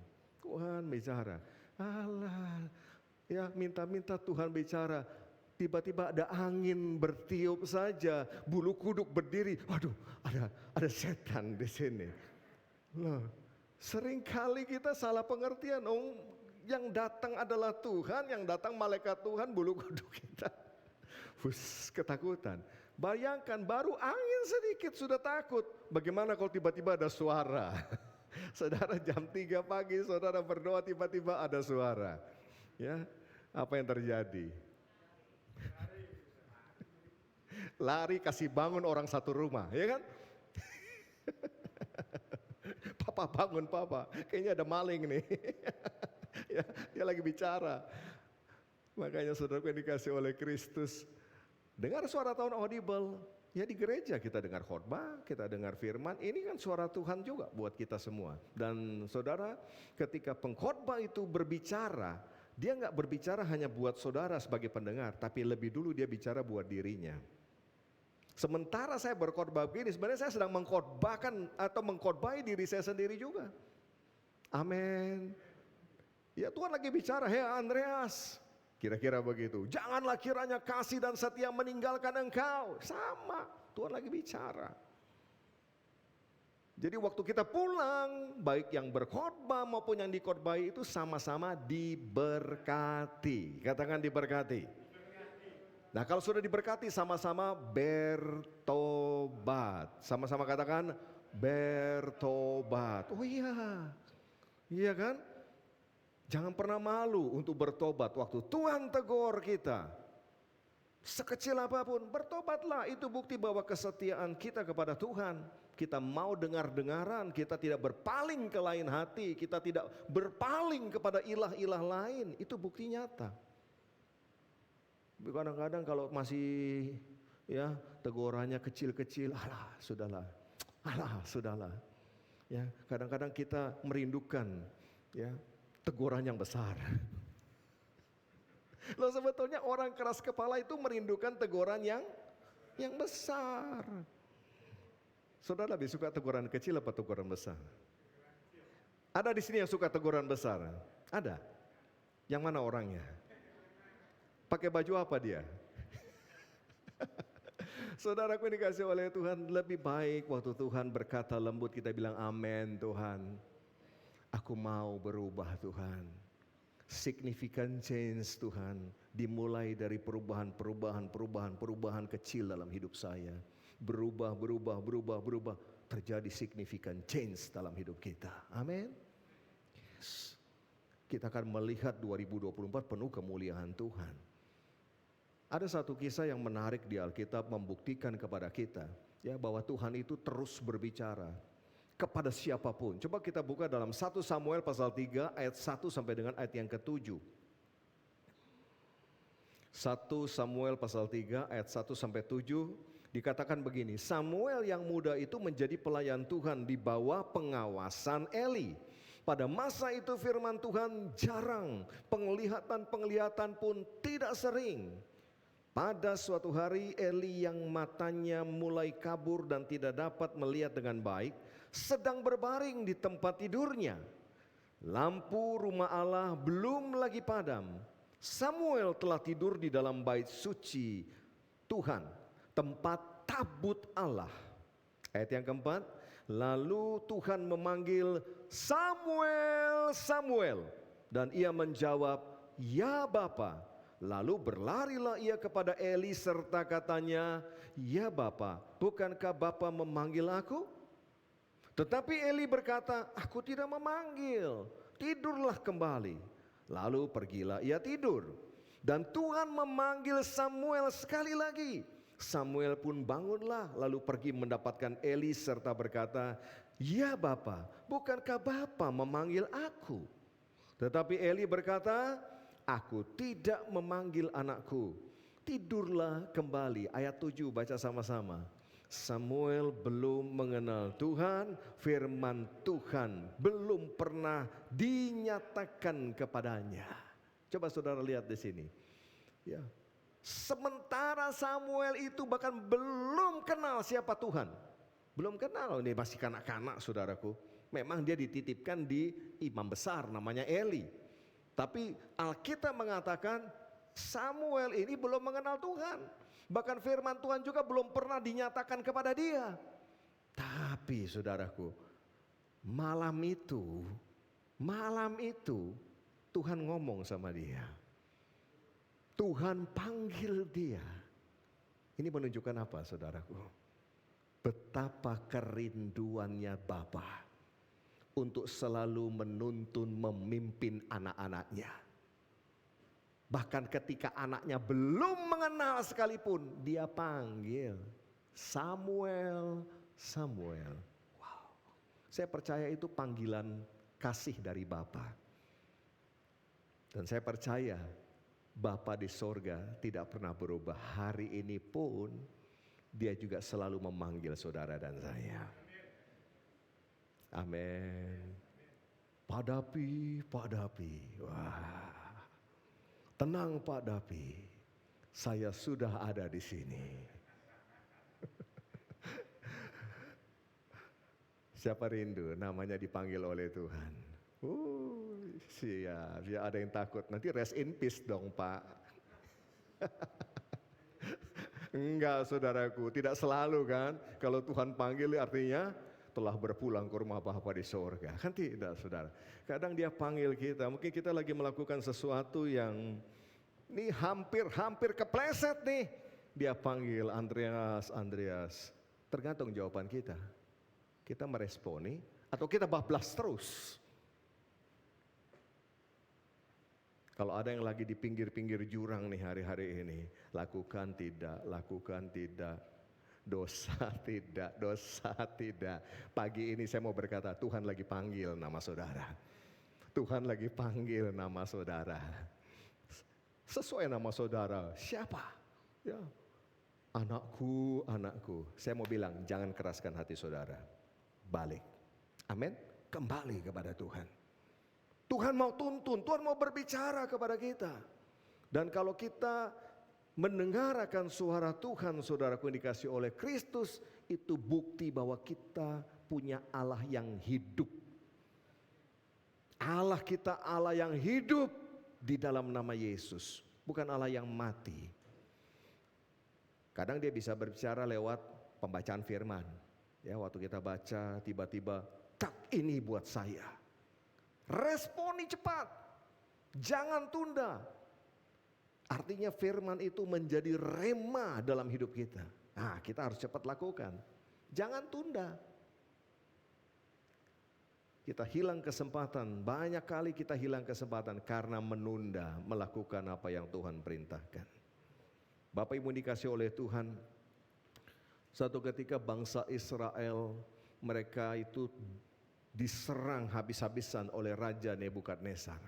bicara. Allah, ya minta-minta Tuhan bicara. Tiba-tiba ada angin bertiup saja, bulu kuduk berdiri. Waduh, ada setan di sini. Loh, seringkali kita salah pengertian. Yang datang adalah Tuhan, yang datang malaikat Tuhan, bulu kuduk kita. Ketakutan. Bayangkan baru angin sedikit sudah takut. Bagaimana kalau tiba-tiba ada suara? Saudara jam 3 pagi saudara berdoa tiba-tiba ada suara. Ya, apa yang terjadi? Lari kasih bangun orang satu rumah, ya kan? Papa bangun papa, kayaknya ada maling nih. Ya, dia lagi bicara. Makanya saudara yang dikasih oleh Kristus, dengar suara Tuhan audible. Ya di gereja kita dengar khotbah, kita dengar firman, ini kan suara Tuhan juga buat kita semua. Dan saudara, ketika pengkhotbah itu berbicara, dia nggak berbicara hanya buat saudara sebagai pendengar, tapi lebih dulu dia bicara buat dirinya. Sementara saya berkhotbah begini, sebenarnya saya sedang mengkhotbahkan atau mengkhotbahi diri saya sendiri juga. Amin. Ya Tuhan lagi bicara, hei Andreas, kira-kira begitu. Janganlah kiranya kasih dan setia meninggalkan engkau. Sama, Tuhan lagi bicara. Jadi waktu kita pulang, baik yang berkhotbah maupun yang dikhotbahi itu sama-sama diberkati. Katakan diberkati. Nah kalau sudah diberkati sama-sama bertobat. Sama-sama katakan bertobat. Oh iya, iya kan? Jangan pernah malu untuk bertobat waktu Tuhan tegur kita. Sekecil apapun, bertobatlah. Itu bukti bahwa kesetiaan kita kepada Tuhan. Kita mau dengar-dengaran, kita tidak berpaling ke lain hati, kita tidak berpaling kepada ilah-ilah lain. Itu bukti nyata. Kadang-kadang kalau masih ya tegurannya kecil-kecil, alah sudahlah. Ya, kadang-kadang kita merindukan ya teguran yang besar. Loh sebetulnya orang keras kepala itu merindukan teguran yang besar. Saudara lebih suka teguran kecil apa teguran besar? Ada di sini yang suka teguran besar? Ada? Yang mana orangnya? Pakai baju apa dia? Saudaraku dikasih oleh Tuhan, lebih baik waktu Tuhan berkata lembut kita bilang amin Tuhan. Aku mau berubah Tuhan. Significant change Tuhan. Dimulai dari perubahan kecil dalam hidup saya. Berubah. Terjadi significant change dalam hidup kita. Amin. Yes. Kita akan melihat 2024 penuh kemuliaan Tuhan. Ada satu kisah yang menarik di Alkitab membuktikan kepada kita ya bahwa Tuhan itu terus berbicara kepada siapapun. Coba kita buka dalam 1 Samuel pasal 3 ayat 1 sampai dengan ayat yang ke-7. 1 Samuel pasal 3 ayat 1 sampai 7 dikatakan begini, Samuel yang muda itu menjadi pelayan Tuhan di bawah pengawasan Eli. Pada masa itu firman Tuhan jarang, penglihatan pun tidak sering. Pada suatu hari Eli yang matanya mulai kabur dan tidak dapat melihat dengan baik, sedang berbaring di tempat tidurnya. Lampu rumah Allah belum lagi padam. Samuel telah tidur di dalam bait suci Tuhan, tempat tabut Allah. Ayat yang keempat, Lalu Tuhan memanggil Samuel, Samuel. Dan ia menjawab, ya Bapa. Lalu berlarilah ia kepada Eli serta katanya, ya Bapa, bukankah Bapa memanggil aku? Tetapi Eli berkata, aku tidak memanggil, tidurlah kembali. Lalu pergilah ia tidur. Dan Tuhan memanggil Samuel sekali lagi. Samuel pun bangunlah, lalu pergi mendapatkan Eli serta berkata, ya Bapa, bukankah Bapa memanggil aku? Tetapi Eli berkata, aku tidak memanggil anakku, tidurlah kembali. Ayat 7 baca sama-sama. Samuel belum mengenal Tuhan, firman Tuhan belum pernah dinyatakan kepadanya. Coba saudara lihat di sini. Ya. Sementara Samuel itu bahkan belum kenal siapa Tuhan. Belum kenal, ini masih kanak-kanak saudaraku. Memang dia dititipkan di imam besar namanya Eli. Tapi Alkitab mengatakan Samuel ini belum mengenal Tuhan. Bahkan firman Tuhan juga belum pernah dinyatakan kepada dia. Tapi saudaraku, malam itu Tuhan ngomong sama dia. Tuhan panggil dia. Ini menunjukkan apa saudaraku? Betapa kerinduannya Bapa untuk selalu menuntun, memimpin anak-anaknya. Bahkan ketika anaknya belum mengenal sekalipun, dia panggil Samuel, Samuel. Wow. Saya percaya itu panggilan kasih dari Bapa. Dan saya percaya Bapa di sorga tidak pernah berubah. Hari ini pun dia juga selalu memanggil saudara dan saya. Amin. Pak Dapi, Pak Dapi. Wah. Tenang Pak Dapi, saya sudah ada di sini. Siapa rindu namanya dipanggil oleh Tuhan? Siap, ya ada yang takut. Nanti rest in peace dong Pak. Enggak saudaraku, tidak selalu kan. Kalau Tuhan panggil artinya telah berpulang ke rumah Bapa di sorga. Kan tidak saudara. Kadang dia panggil kita, mungkin kita lagi melakukan sesuatu yang ini hampir kepleset nih. Dia panggil Andreas, Andreas. Tergantung jawaban kita. Kita meresponi atau kita bablas terus. Kalau ada yang lagi di pinggir-pinggir jurang nih hari-hari ini, lakukan tidak, dosa tidak. Pagi ini saya mau berkata, Tuhan lagi panggil nama saudara. Tuhan lagi panggil nama saudara. Sesuai nama saudara, siapa? Ya, anakku, anakku. Saya mau bilang, jangan keraskan hati saudara. Balik. Amin. Kembali kepada Tuhan. Tuhan mau tuntun, Tuhan mau berbicara kepada kita. Dan kalau kita mendengarkan suara Tuhan, saudaraku yang dikasih oleh Kristus, itu bukti bahwa kita punya Allah yang hidup. Allah kita Allah yang hidup di dalam nama Yesus, bukan Allah yang mati. Kadang dia bisa berbicara lewat pembacaan firman. Ya, waktu kita baca tiba-tiba, tak ini buat saya. Responi cepat, jangan tunda. Artinya firman itu menjadi rema dalam hidup kita. Nah, kita harus cepat lakukan. Jangan tunda. Kita hilang kesempatan, banyak kali kita hilang kesempatan karena menunda melakukan apa yang Tuhan perintahkan. Bapak Ibu dikasih oleh Tuhan, satu ketika bangsa Israel, mereka itu diserang habis-habisan oleh Raja Nebukadnezar.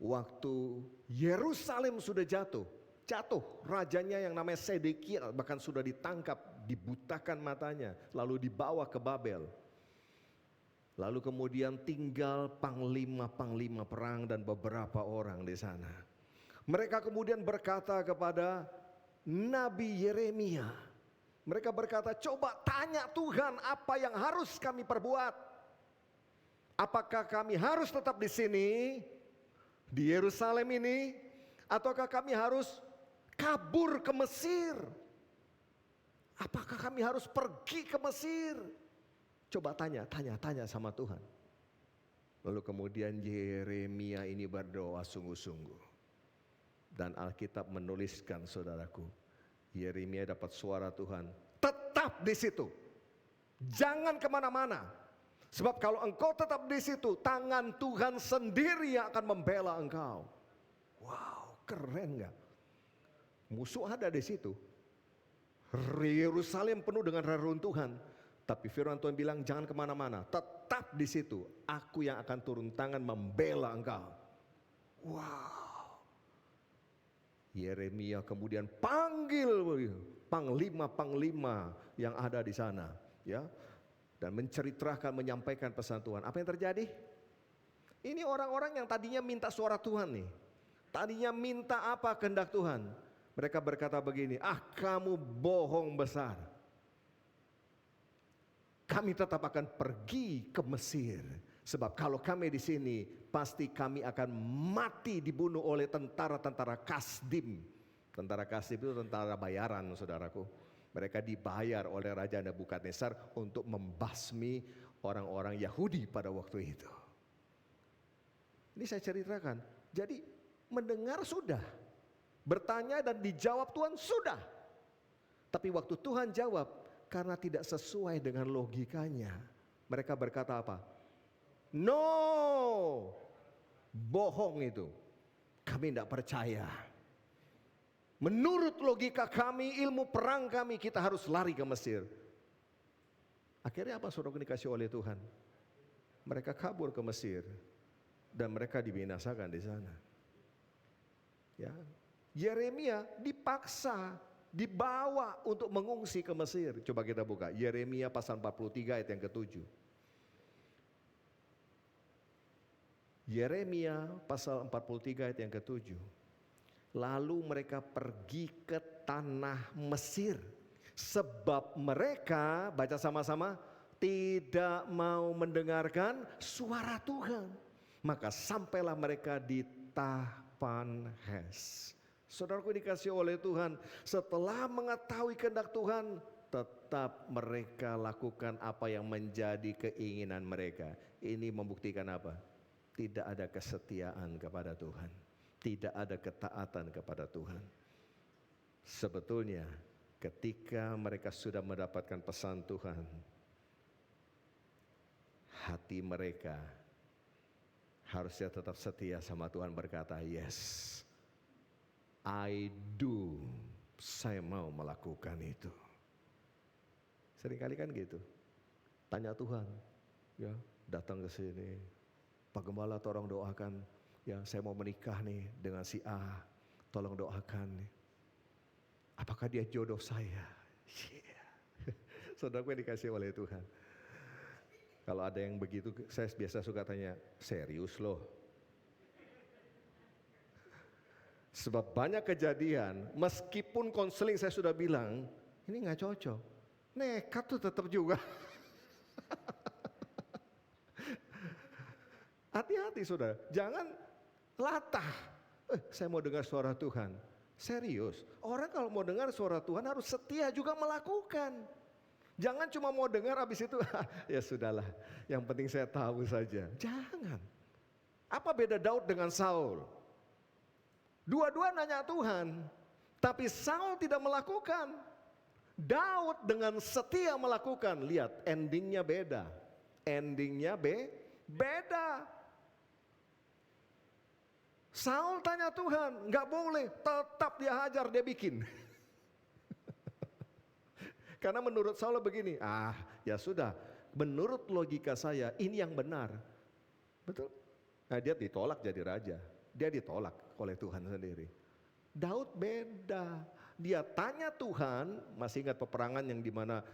Waktu Yerusalem sudah jatuh, rajanya yang namanya Sedekia bahkan sudah ditangkap, dibutakan matanya, lalu dibawa ke Babel. Lalu kemudian tinggal panglima-panglima perang dan beberapa orang di sana. Mereka kemudian berkata kepada Nabi Yeremia, mereka berkata, coba tanya Tuhan apa yang harus kami perbuat. Apakah kami harus tetap di sini, di Yerusalem ini, ataukah kami harus kabur ke Mesir? Apakah kami harus pergi ke Mesir? Coba tanya sama Tuhan. Lalu kemudian Yeremia ini berdoa sungguh-sungguh. Dan Alkitab menuliskan, saudaraku, Yeremia dapat suara Tuhan. Tetap di situ. Jangan kemana-mana. Sebab kalau engkau tetap di situ, tangan Tuhan sendiri yang akan membela engkau. Wow, keren gak? Musuh ada di situ. Yerusalem penuh dengan reruntuhan. Tapi firman Tuhan bilang jangan kemana-mana, tetap di situ. Aku yang akan turun tangan membela engkau. Wow. Yeremia kemudian panggil panglima-panglima yang ada di sana, ya, dan menceritakan, menyampaikan pesan Tuhan. Apa yang terjadi? Ini orang-orang yang tadinya minta suara Tuhan nih. Tadinya minta apa kehendak Tuhan? Mereka berkata begini, kamu bohong besar. Kami tetap akan pergi ke Mesir. Sebab kalau kami di sini, pasti kami akan mati dibunuh oleh tentara-tentara Kasdim. Tentara Kasdim itu tentara bayaran, saudaraku. Mereka dibayar oleh Raja Nebukadnezar untuk membasmi orang-orang Yahudi pada waktu itu. Ini saya ceritakan. Jadi mendengar sudah, bertanya dan dijawab Tuhan sudah. Tapi waktu Tuhan jawab, karena tidak sesuai dengan logikanya, mereka berkata apa? No, bohong itu. Kami tidak percaya. Menurut logika kami, ilmu perang kami, kita harus lari ke Mesir. Akhirnya apa saudara dikasih oleh Tuhan? Mereka kabur ke Mesir dan mereka dibinasakan di sana. Ya, Yeremia dipaksa, dibawa untuk mengungsi ke Mesir. Coba kita buka Yeremia pasal 43 ayat yang ke-7. Yeremia pasal 43 ayat yang ke-7. Lalu mereka pergi ke tanah Mesir, sebab mereka, baca sama-sama, tidak mau mendengarkan suara Tuhan. Maka sampailah mereka di Tahpanhes. Saudaraku dikasih oleh Tuhan, setelah mengetahui kehendak Tuhan, tetap mereka lakukan apa yang menjadi keinginan mereka. Ini membuktikan apa? Tidak ada kesetiaan kepada Tuhan. Tidak ada ketaatan kepada Tuhan. Sebetulnya ketika mereka sudah mendapatkan pesan Tuhan, hati mereka harusnya tetap setia sama Tuhan, berkata, yes, I do, saya mau melakukan itu. Seringkali kan gitu. Tanya Tuhan, ya, datang ke sini, Pak Gembala tolong doakan, ya saya mau menikah nih dengan si A, tolong doakan nih. Apakah dia jodoh saya? Yeah. Saudaraku yang dikasih oleh Tuhan. Kalau ada yang begitu, saya biasa suka tanya, serius loh? Sebab banyak kejadian, meskipun konseling saya sudah bilang, ini gak cocok. Nekat tuh tetap juga. Hati-hati saudara, jangan latah. Saya mau dengar suara Tuhan. Serius, orang kalau mau dengar suara Tuhan harus setia juga melakukan. Jangan cuma mau dengar habis itu, ya sudahlah, yang penting saya tahu saja. Jangan. Apa beda Daud dengan Saul? Dua-dua nanya Tuhan, tapi Saul tidak melakukan. Daud dengan setia melakukan. Lihat, endingnya beda. Endingnya beda. Saul tanya Tuhan, nggak boleh, tetap dia hajar, dia bikin. Karena menurut Saul begini, ya sudah, menurut logika saya ini yang benar. Betul? Nah, dia ditolak jadi raja. Dia ditolak oleh Tuhan sendiri. Daud beda. Dia tanya Tuhan, masih ingat peperangan yang dimana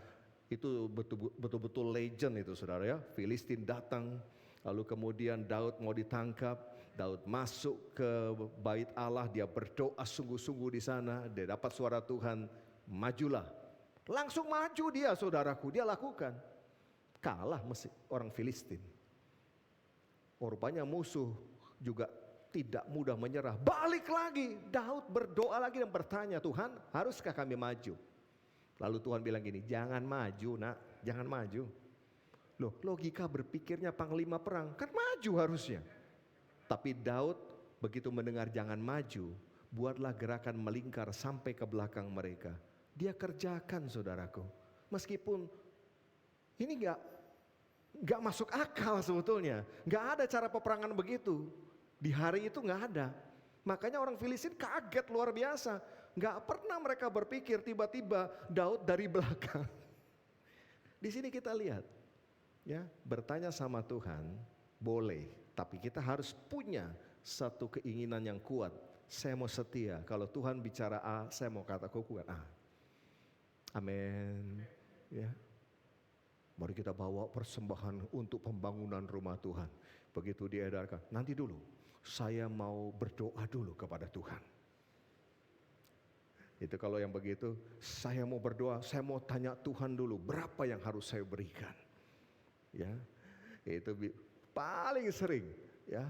itu betul-betul legend itu saudara ya. Filistin datang, lalu kemudian Daud mau ditangkap. Daud masuk ke bait Allah, dia berdoa sungguh-sungguh di sana. Dia dapat suara Tuhan, majulah. Langsung maju dia saudaraku, dia lakukan. Kalah orang Filistin. Rupanya musuh juga tidak mudah menyerah. Balik lagi, Daud berdoa lagi dan bertanya, Tuhan haruskah kami maju? Lalu Tuhan bilang gini, jangan maju nak, jangan maju. Loh, logika berpikirnya panglima perang, kan maju harusnya. Tapi Daud begitu mendengar jangan maju, buatlah gerakan melingkar sampai ke belakang mereka. Dia kerjakan, saudaraku. Meskipun ini nggak masuk akal sebetulnya. Nggak ada cara peperangan begitu. Di hari itu nggak ada. Makanya orang Filistin kaget luar biasa. Nggak pernah mereka berpikir tiba-tiba Daud dari belakang. Di sini kita lihat, ya, bertanya sama Tuhan boleh, tapi kita harus punya satu keinginan yang kuat. Saya mau setia. Kalau Tuhan bicara A, saya mau katakan A. Amin. Ya. Mari kita bawa persembahan untuk pembangunan rumah Tuhan. Begitu diedarkan, nanti dulu saya mau berdoa dulu kepada Tuhan. Itu kalau yang begitu, saya mau berdoa, saya mau tanya Tuhan dulu berapa yang harus saya berikan. Ya, itu paling sering. Ya,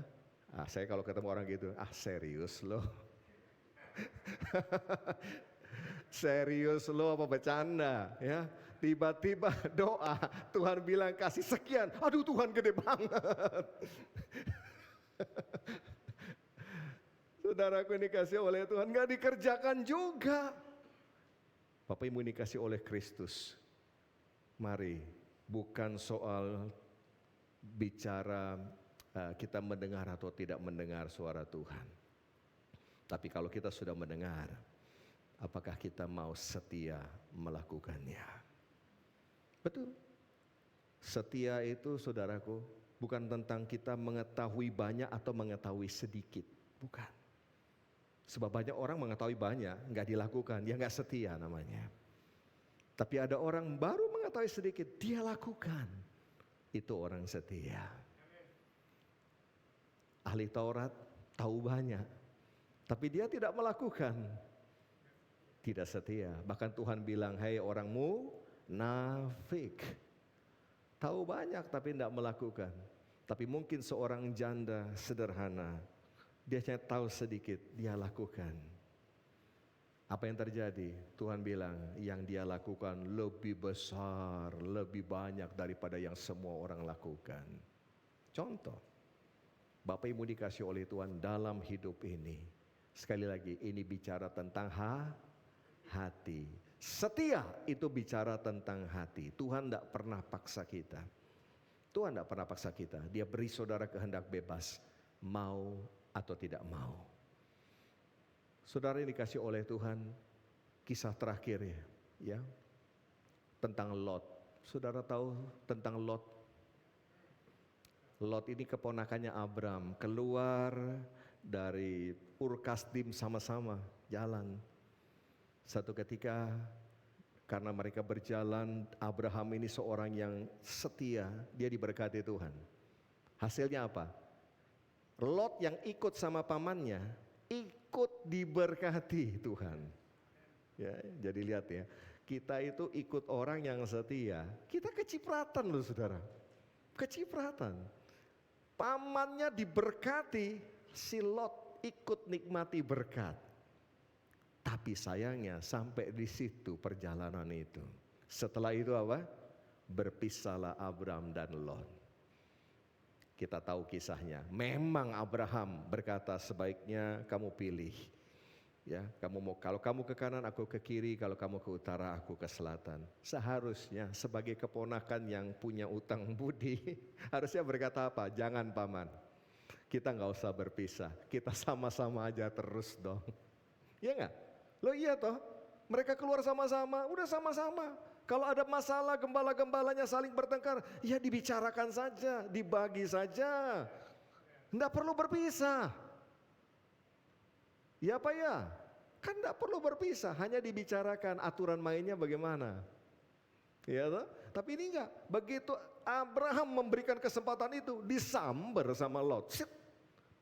saya kalau ketemu orang gitu, serius loh. Serius loh apa bercanda? Ya, tiba-tiba doa, Tuhan bilang kasih sekian, aduh Tuhan gede banget. Saudaraku ini dikasih oleh Tuhan, gak dikerjakan juga. Bapak Ibu ini dikasih oleh Kristus. Mari, bukan soal bicara kita mendengar atau tidak mendengar suara Tuhan. Tapi kalau kita sudah mendengar, apakah kita mau setia melakukannya? Betul. Setia itu, saudaraku, bukan tentang kita mengetahui banyak atau mengetahui sedikit. Bukan. Sebab banyak orang mengetahui banyak, nggak dilakukan, dia nggak setia namanya. Tapi ada orang baru mengetahui sedikit, dia lakukan. Itu orang setia. Ahli Taurat tahu banyak, tapi dia tidak melakukan. Tidak setia. Bahkan Tuhan bilang, hei orangmu nafik. Tahu banyak tapi tidak melakukan. Tapi mungkin seorang janda sederhana, dia hanya tahu sedikit, dia lakukan. Apa yang terjadi? Tuhan bilang, yang dia lakukan lebih besar, lebih banyak daripada yang semua orang lakukan. Contoh, Bapak Ibu dikasih oleh Tuhan dalam hidup ini. Sekali lagi, ini bicara tentang hati. Setia itu bicara tentang hati. Tuhan tidak pernah paksa kita. Tuhan tidak pernah paksa kita. Dia beri saudara kehendak bebas, mau atau tidak mau. Saudara ini dikasih oleh Tuhan kisah terakhir ya, tentang Lot. Saudara tahu tentang Lot? Lot ini keponakannya Abram, keluar dari Ur Kasdim sama-sama jalan. Satu ketika karena mereka berjalan, Abraham ini seorang yang setia, dia diberkati Tuhan. Hasilnya apa? Lot yang ikut sama pamannya, ikut diberkati Tuhan. Ya, jadi lihat ya, kita itu ikut orang yang setia, kita kecipratan loh saudara. Kecipratan. Pamannya diberkati, si Lot ikut nikmati berkat. Tapi sayangnya sampai di situ perjalanan itu. Setelah itu apa? Berpisahlah Abram dan Lot. Kita tahu kisahnya. Memang Abraham berkata sebaiknya kamu pilih. Ya, kalau kamu ke kanan aku ke kiri, kalau kamu ke utara aku ke selatan. Seharusnya sebagai keponakan yang punya utang budi, harusnya berkata apa? Jangan paman. Kita nggak usah berpisah. Kita sama-sama aja terus dong. Iya nggak? Loh iya toh. Mereka keluar sama-sama, udah sama-sama. Kalau ada masalah gembala-gembalanya saling bertengkar, ya dibicarakan saja, dibagi saja. Tidak perlu berpisah. Ya apa ya? Kan tidak perlu berpisah, hanya dibicarakan aturan mainnya bagaimana. Ya toh? Tapi ini enggak. Begitu Abraham memberikan kesempatan itu, disamber sama Lot.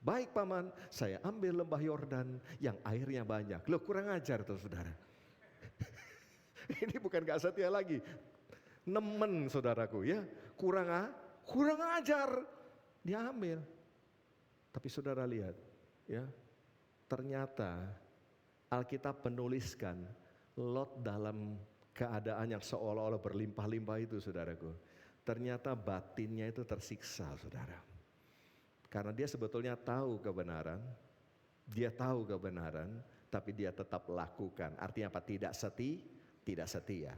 Baik paman, saya ambil lembah Yordan yang airnya banyak. Loh kurang ajar tuh saudara. Ini bukan gak setia lagi, nemen saudaraku ya, kurang ajar, dia ambil. Tapi saudara lihat ya, ternyata Alkitab menuliskan Lot dalam keadaan yang seolah-olah berlimpah-limpah itu saudaraku. ternyata batinnya itu tersiksa, saudara. Karena dia sebetulnya tahu kebenaran, tapi dia tetap lakukan. Artinya apa? Tidak setia.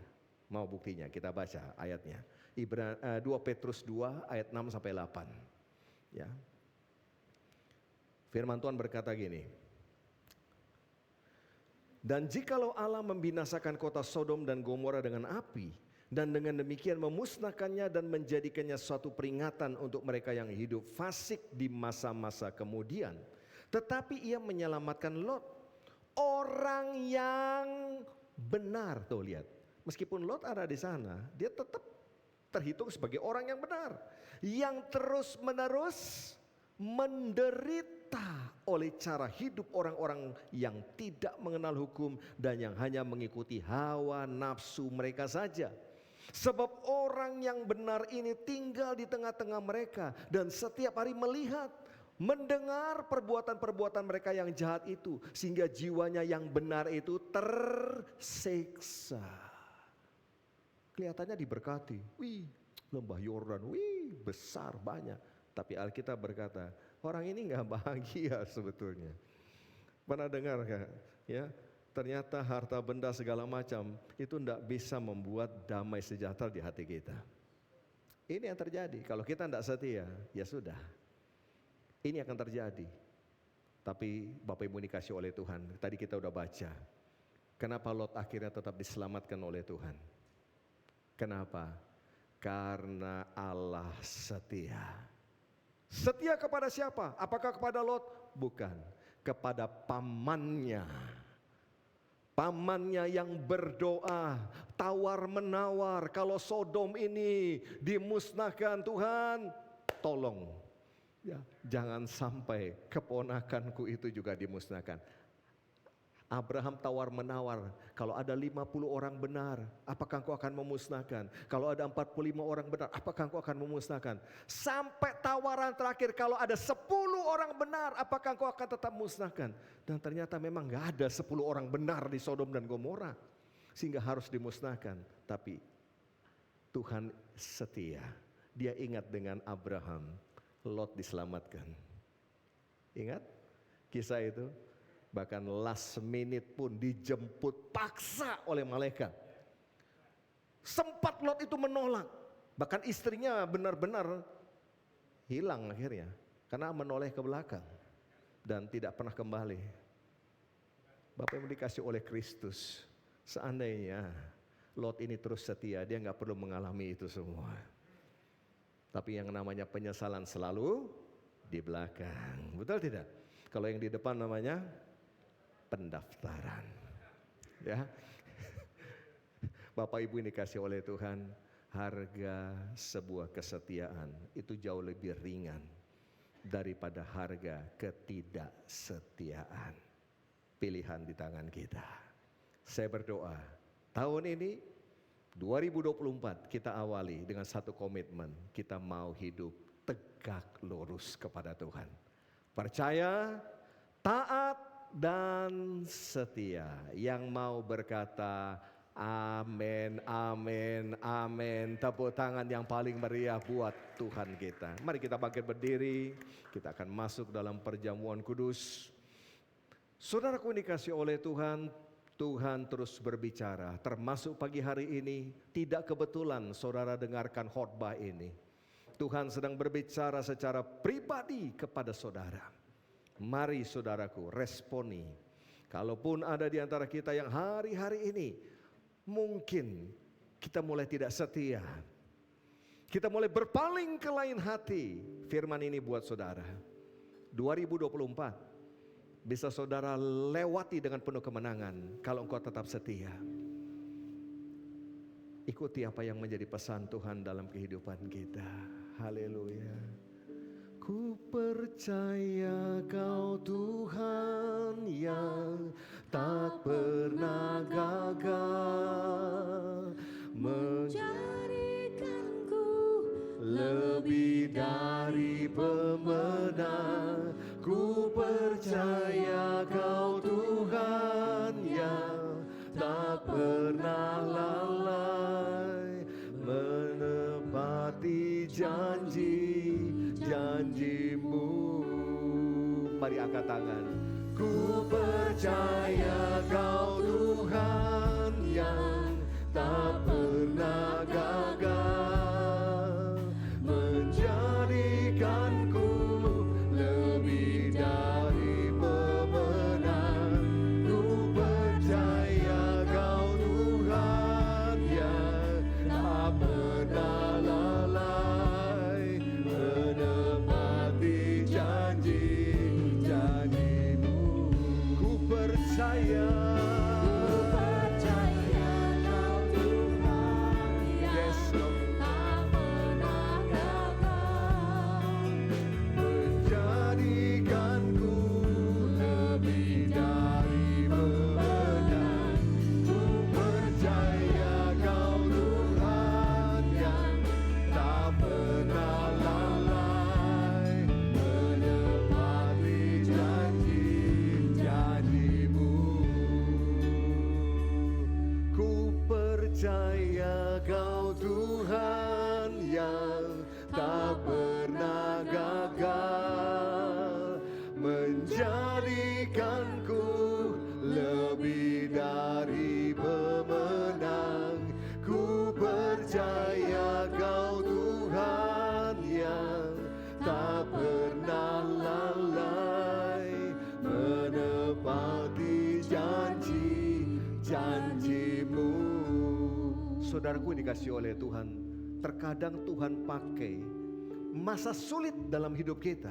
Mau buktinya? Kita baca ayatnya. 2 Petrus 2 ayat 6 sampai 8. Ya. Firman Tuhan berkata gini. Dan jikalau Allah membinasakan kota Sodom dan Gomora dengan api, dan dengan demikian memusnahkannya dan menjadikannya suatu peringatan untuk mereka yang hidup fasik di masa-masa kemudian. Tetapi ia menyelamatkan Lot, orang yang benar. Tuh lihat, meskipun Lot ada di sana, dia tetap terhitung sebagai orang yang benar, yang terus-menerus menderita oleh cara hidup orang-orang yang tidak mengenal hukum dan yang hanya mengikuti hawa nafsu mereka saja. Sebab orang yang benar ini tinggal di tengah-tengah mereka dan setiap hari melihat, mendengar perbuatan-perbuatan mereka yang jahat itu, sehingga jiwanya yang benar itu tersiksa. Kelihatannya diberkati, wih lembah Yordan, wih besar banyak. Tapi Alkitab berkata, orang ini gak bahagia sebetulnya. Pernah dengar gak? Ya, ternyata harta benda segala macam itu tidak bisa membuat damai sejahtera di hati kita. Ini yang terjadi. Kalau kita tidak setia, ya sudah. Ini akan terjadi. Tapi Bapak Ibu dikasih oleh Tuhan. Tadi kita udah baca. Kenapa Lot akhirnya tetap diselamatkan oleh Tuhan? Kenapa? Karena Allah setia. Setia kepada siapa? Apakah kepada Lot? Bukan. Kepada pamannya. Pamannya yang berdoa, tawar menawar, kalau Sodom ini dimusnahkan, Tuhan tolong. Ya, jangan sampai keponakanku itu juga dimusnahkan. Abraham tawar menawar, kalau ada 50 orang benar, apakah engkau akan memusnahkan? Kalau ada 45 orang benar, apakah engkau akan memusnahkan? Sampai tawaran terakhir, kalau ada 10 orang benar, apakah engkau akan tetap memusnahkan? Dan ternyata memang gak ada 10 orang benar di Sodom dan Gomora, sehingga harus dimusnahkan. Tapi Tuhan setia, dia ingat dengan Abraham, Lot diselamatkan. Ingat kisah itu? Bahkan last minute pun dijemput paksa oleh malaikat. Sempat Lot itu menolak. Bahkan istrinya benar-benar hilang akhirnya. Karena menoleh ke belakang. Dan tidak pernah kembali. Bapak yang dikasih oleh Kristus. Seandainya Lot ini terus setia, dia gak perlu mengalami itu semua. Tapi yang namanya penyesalan selalu di belakang. Betul tidak? Kalau yang di depan namanya pendaftaran. Ya. Bapak Ibu ini dikasih oleh Tuhan, harga sebuah kesetiaan itu jauh lebih ringan daripada harga ketidaksetiaan. Pilihan di tangan kita. Saya berdoa, tahun ini 2024 kita awali dengan satu komitmen, kita mau hidup tegak lurus kepada Tuhan. Percaya, taat, dan setia. Yang mau berkata amin, amin, amin. Tepuk tangan yang paling meriah buat Tuhan kita. Mari kita bangkit berdiri. Kita akan masuk dalam perjamuan kudus. Saudaraku dikasih oleh Tuhan, Tuhan terus berbicara. Termasuk pagi hari ini, tidak kebetulan saudara dengarkan khotbah ini. Tuhan sedang berbicara secara pribadi kepada saudara. Mari saudaraku responi. Kalaupun ada di antara kita yang hari-hari ini mungkin kita mulai tidak setia, kita mulai berpaling ke lain hati, firman ini buat saudara. 2024 bisa saudara lewati dengan penuh kemenangan kalau engkau tetap setia. Ikuti apa yang menjadi pesan Tuhan dalam kehidupan kita. Haleluya. Ku percaya Kau Tuhan yang tak pernah gagal, menjadikanku lebih dari pemenang. Ku percaya Kau Tuhan yang tak pernah lalai, menepati angkat tangan. Ku percaya Kau Tuhan yang tak pernah gagal, menjadikanku lebih dari pemenang. Ku percaya Kau Tuhan yang tak pernah lalai, menepati janji-janji-Mu. Ku percaya Kau Tuhan yang Yes, Lord. tak pernah gagal, menjadikanku lebih dari pemenang. Ku percaya Kau Tuhan yang tak pernah lalai, menepati janji-janji-Mu. Ku percaya Kau Tuhan yang tak pernah gagal, menjadikanku lebih dari pemenang. Ku percaya Kau Tuhan yang tak pernah lalai, menepati janji-janji-Mu. Saudaraku dikasih oleh Tuhan, terkadang Tuhan pakai masa sulit dalam hidup kita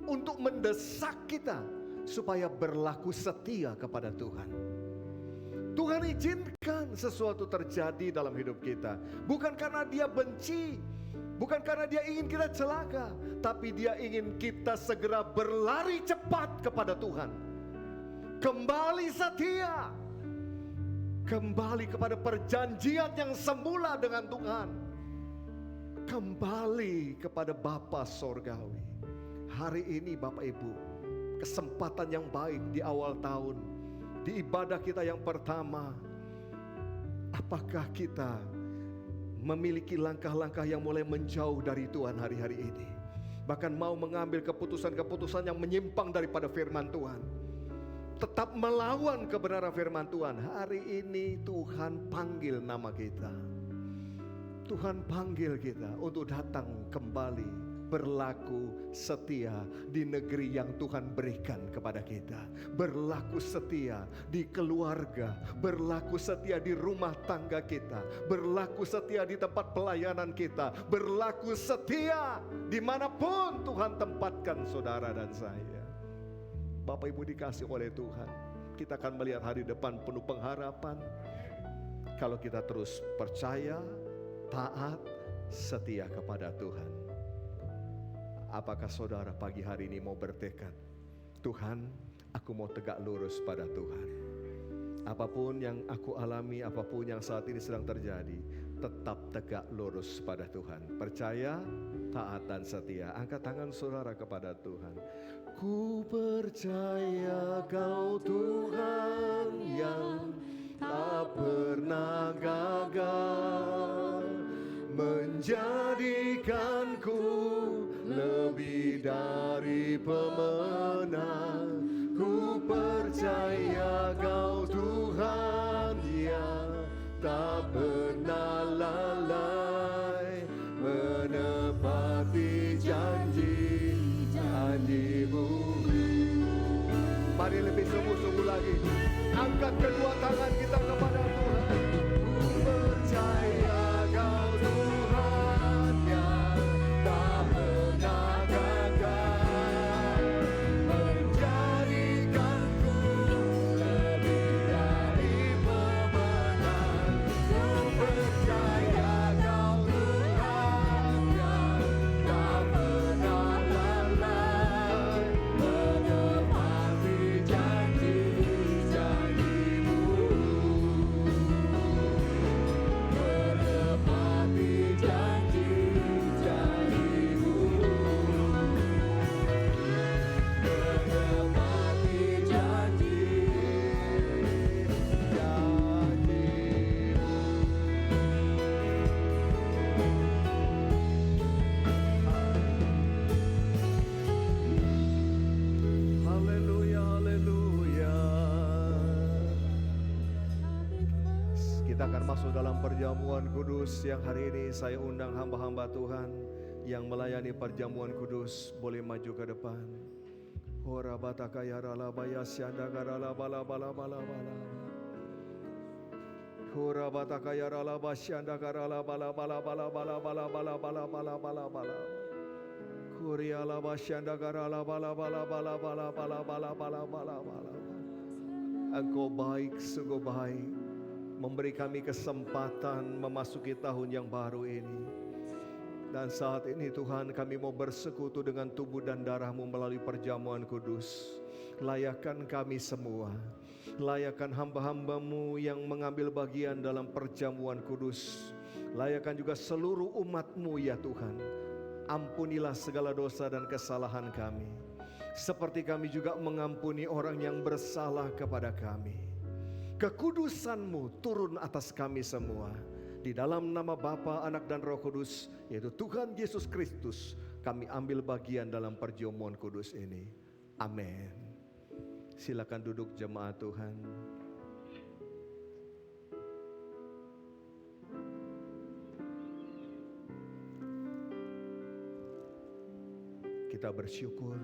untuk mendesak kita supaya berlaku setia kepada Tuhan. Tuhan izinkan sesuatu terjadi dalam hidup kita, bukan karena Dia benci, bukan karena Dia ingin kita celaka, tapi Dia ingin kita segera berlari cepat kepada Tuhan, kembali setia, kembali kepada perjanjian yang semula dengan Tuhan, kembali kepada Bapa Sorgawi. Hari ini Bapak Ibu, kesempatan yang baik di awal tahun, di ibadah kita yang pertama. Apakah kita memiliki langkah-langkah yang mulai menjauh dari Tuhan hari-hari ini? Bahkan mau mengambil keputusan-keputusan yang menyimpang daripada firman Tuhan, tetap melawan kebenaran firman Tuhan. Hari ini Tuhan panggil nama kita. Tuhan panggil kita untuk datang kembali berlaku setia di negeri yang Tuhan berikan kepada kita. Berlaku setia di keluarga, berlaku setia di rumah tangga kita, berlaku setia di tempat pelayanan kita, berlaku setia dimanapun Tuhan tempatkan saudara dan saya. Bapak Ibu dikasih oleh Tuhan, kita akan melihat hari depan penuh pengharapan kalau kita terus percaya, taat, setia kepada Tuhan. Apakah saudara pagi hari ini mau bertekad, Tuhan, aku mau tegak lurus pada Tuhan. Apapun yang aku alami, apapun yang saat ini sedang terjadi, tetap tegak lurus pada Tuhan. Percaya, taat dan setia. Angkat tangan saudara kepada Tuhan. Ku percaya Kau Tuhan yang tak pernah gagal, menjadikanku lebih dari pemenang. Ku percaya Kau Tuhan yang tak pernah lalai, menepati janji-janji-Mu. Mari lebih sungguh-sungguh lagi, angkat kedua tangan kita kepada Tuhan. Ku percaya Kau Tuhan yang tak pernah gagal, menjadikanku lebih kita akan masuk dalam perjamuan kudus yang hari ini saya undang hamba-hamba Tuhan yang melayani perjamuan kudus boleh maju ke depan. Ora bataka ya rala baya syanda garala bala bala bala bala. Ora bataka ya rala basyanda garala bala bala bala bala bala bala bala bala bala bala. Kuria la basyanda garala bala bala bala bala bala bala bala bala bala. Engkau baik, sungguh baik, memberi kami kesempatan memasuki tahun yang baru ini. Dan saat ini Tuhan, kami mau bersekutu dengan tubuh dan darah-Mu melalui perjamuan kudus. Layakkan kami semua, layakkan hamba-hamba-Mu yang mengambil bagian dalam perjamuan kudus. Layakkan juga seluruh umat-Mu ya Tuhan. Ampunilah segala dosa dan kesalahan kami, seperti kami juga mengampuni orang yang bersalah kepada kami. Kekudusan-Mu turun atas kami semua. Di dalam nama Bapa, Anak dan Roh Kudus, yaitu Tuhan Yesus Kristus, kami ambil bagian dalam perjamuan kudus ini. Amin. Silakan duduk jemaat Tuhan. Kita bersyukur,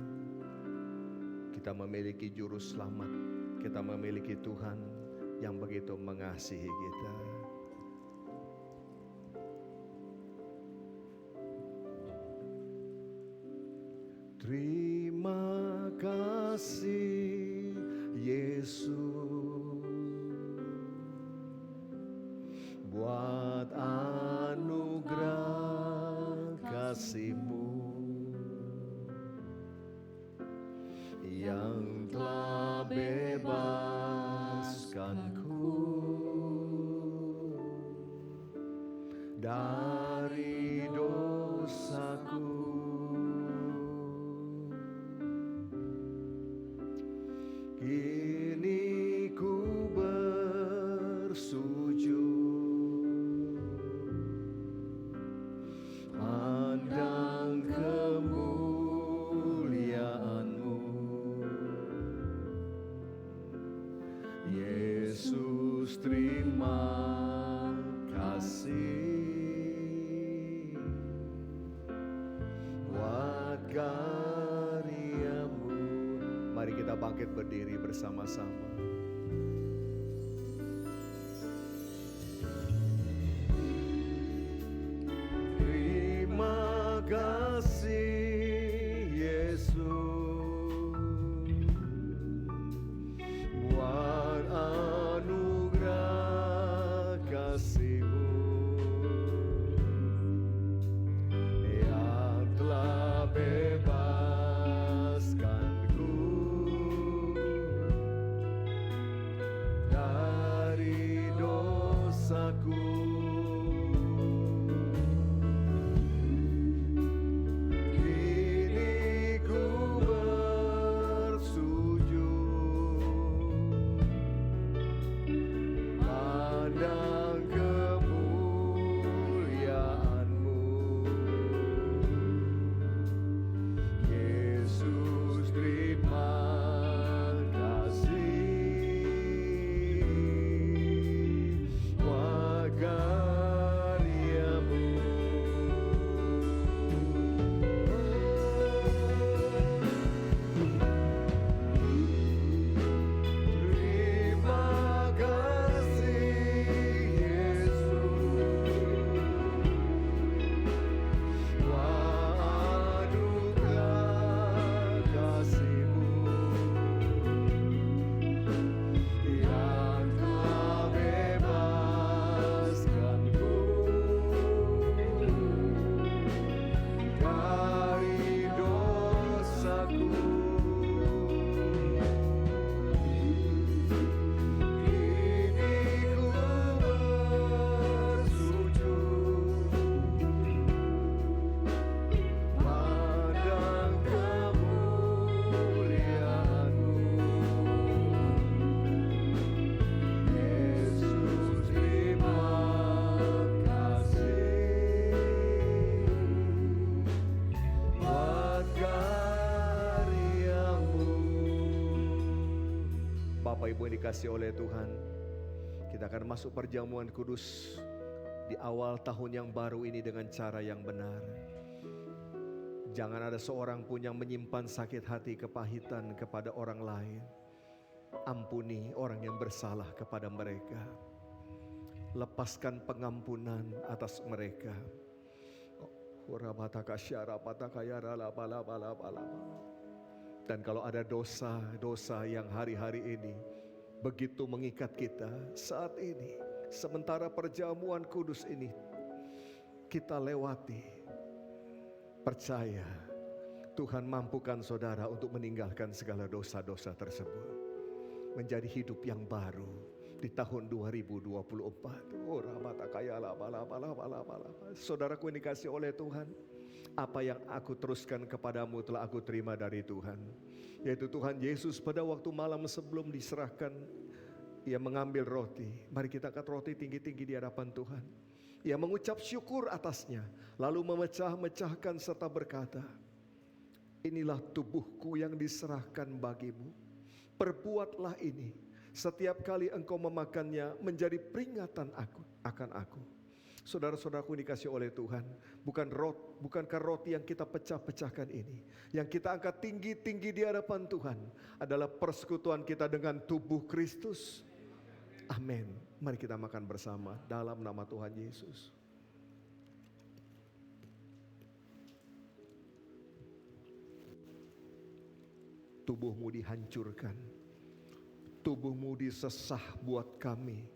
kita memiliki juru selamat, kita memiliki Tuhan yang begitu mengasihi kita. Terima kasih Yesus buat anugerah kasih-Mu yang telah bebaskanku dari dosaku. Kini ku bersujud pandang kemuliaan-Mu, Yesus. Terima kasih buat karya-Mu. Mari kita bangkit berdiri bersama-sama. Terima kasih Yesus buat anugerah kasih-Mu yang telah bebaskanku dari dosaku. Kini ku bersujud pandang kemuliaan-Mu, Yesus. Terima kasih buat karya-Mu. Terima kasih Yesus buat anugerah kasih-Mu yang telah bebaskanku dari dosaku. Kini ku bersujud pandang kemuliaan-Mu, Yesus. Terima kasih buat karya-Mu. Bapak Ibu yang dikasihi oleh Tuhan, Kita akan masuk perjamuan kudus di awal tahun yang baru ini dengan cara yang benar. Jangan ada seorang pun yang menyimpan sakit hati kepahitan kepada orang lain. Ampuni orang yang bersalah kepada mereka. Lepaskan pengampunan atas mereka. Dan kalau ada dosa-dosa yang hari-hari ini begitu mengikat kita saat ini, sementara perjamuan kudus ini kita lewati, percaya Tuhan mampukan saudara untuk meninggalkan segala dosa-dosa tersebut, menjadi hidup yang baru di tahun 2024. Saudaraku yang dikasihi oleh Tuhan, apa yang aku teruskan kepadamu telah aku terima dari Tuhan, yaitu Tuhan Yesus pada waktu malam sebelum diserahkan, Ia mengambil roti. Mari kita angkat roti tinggi-tinggi di hadapan Tuhan. Ia mengucap syukur atasnya, lalu memecah-mecahkan serta berkata, inilah tubuhku yang diserahkan bagimu. Perbuatlah ini setiap kali engkau memakannya menjadi peringatan akan aku. Saudara-saudaraku dikasih oleh Tuhan, bukankah roti yang kita pecah-pecahkan ini, yang kita angkat tinggi-tinggi di hadapan Tuhan, adalah persekutuan kita dengan tubuh Kristus? Amin. Mari kita makan bersama dalam nama Tuhan Yesus. Tubuhmu dihancurkan, tubuhmu disesah buat kami.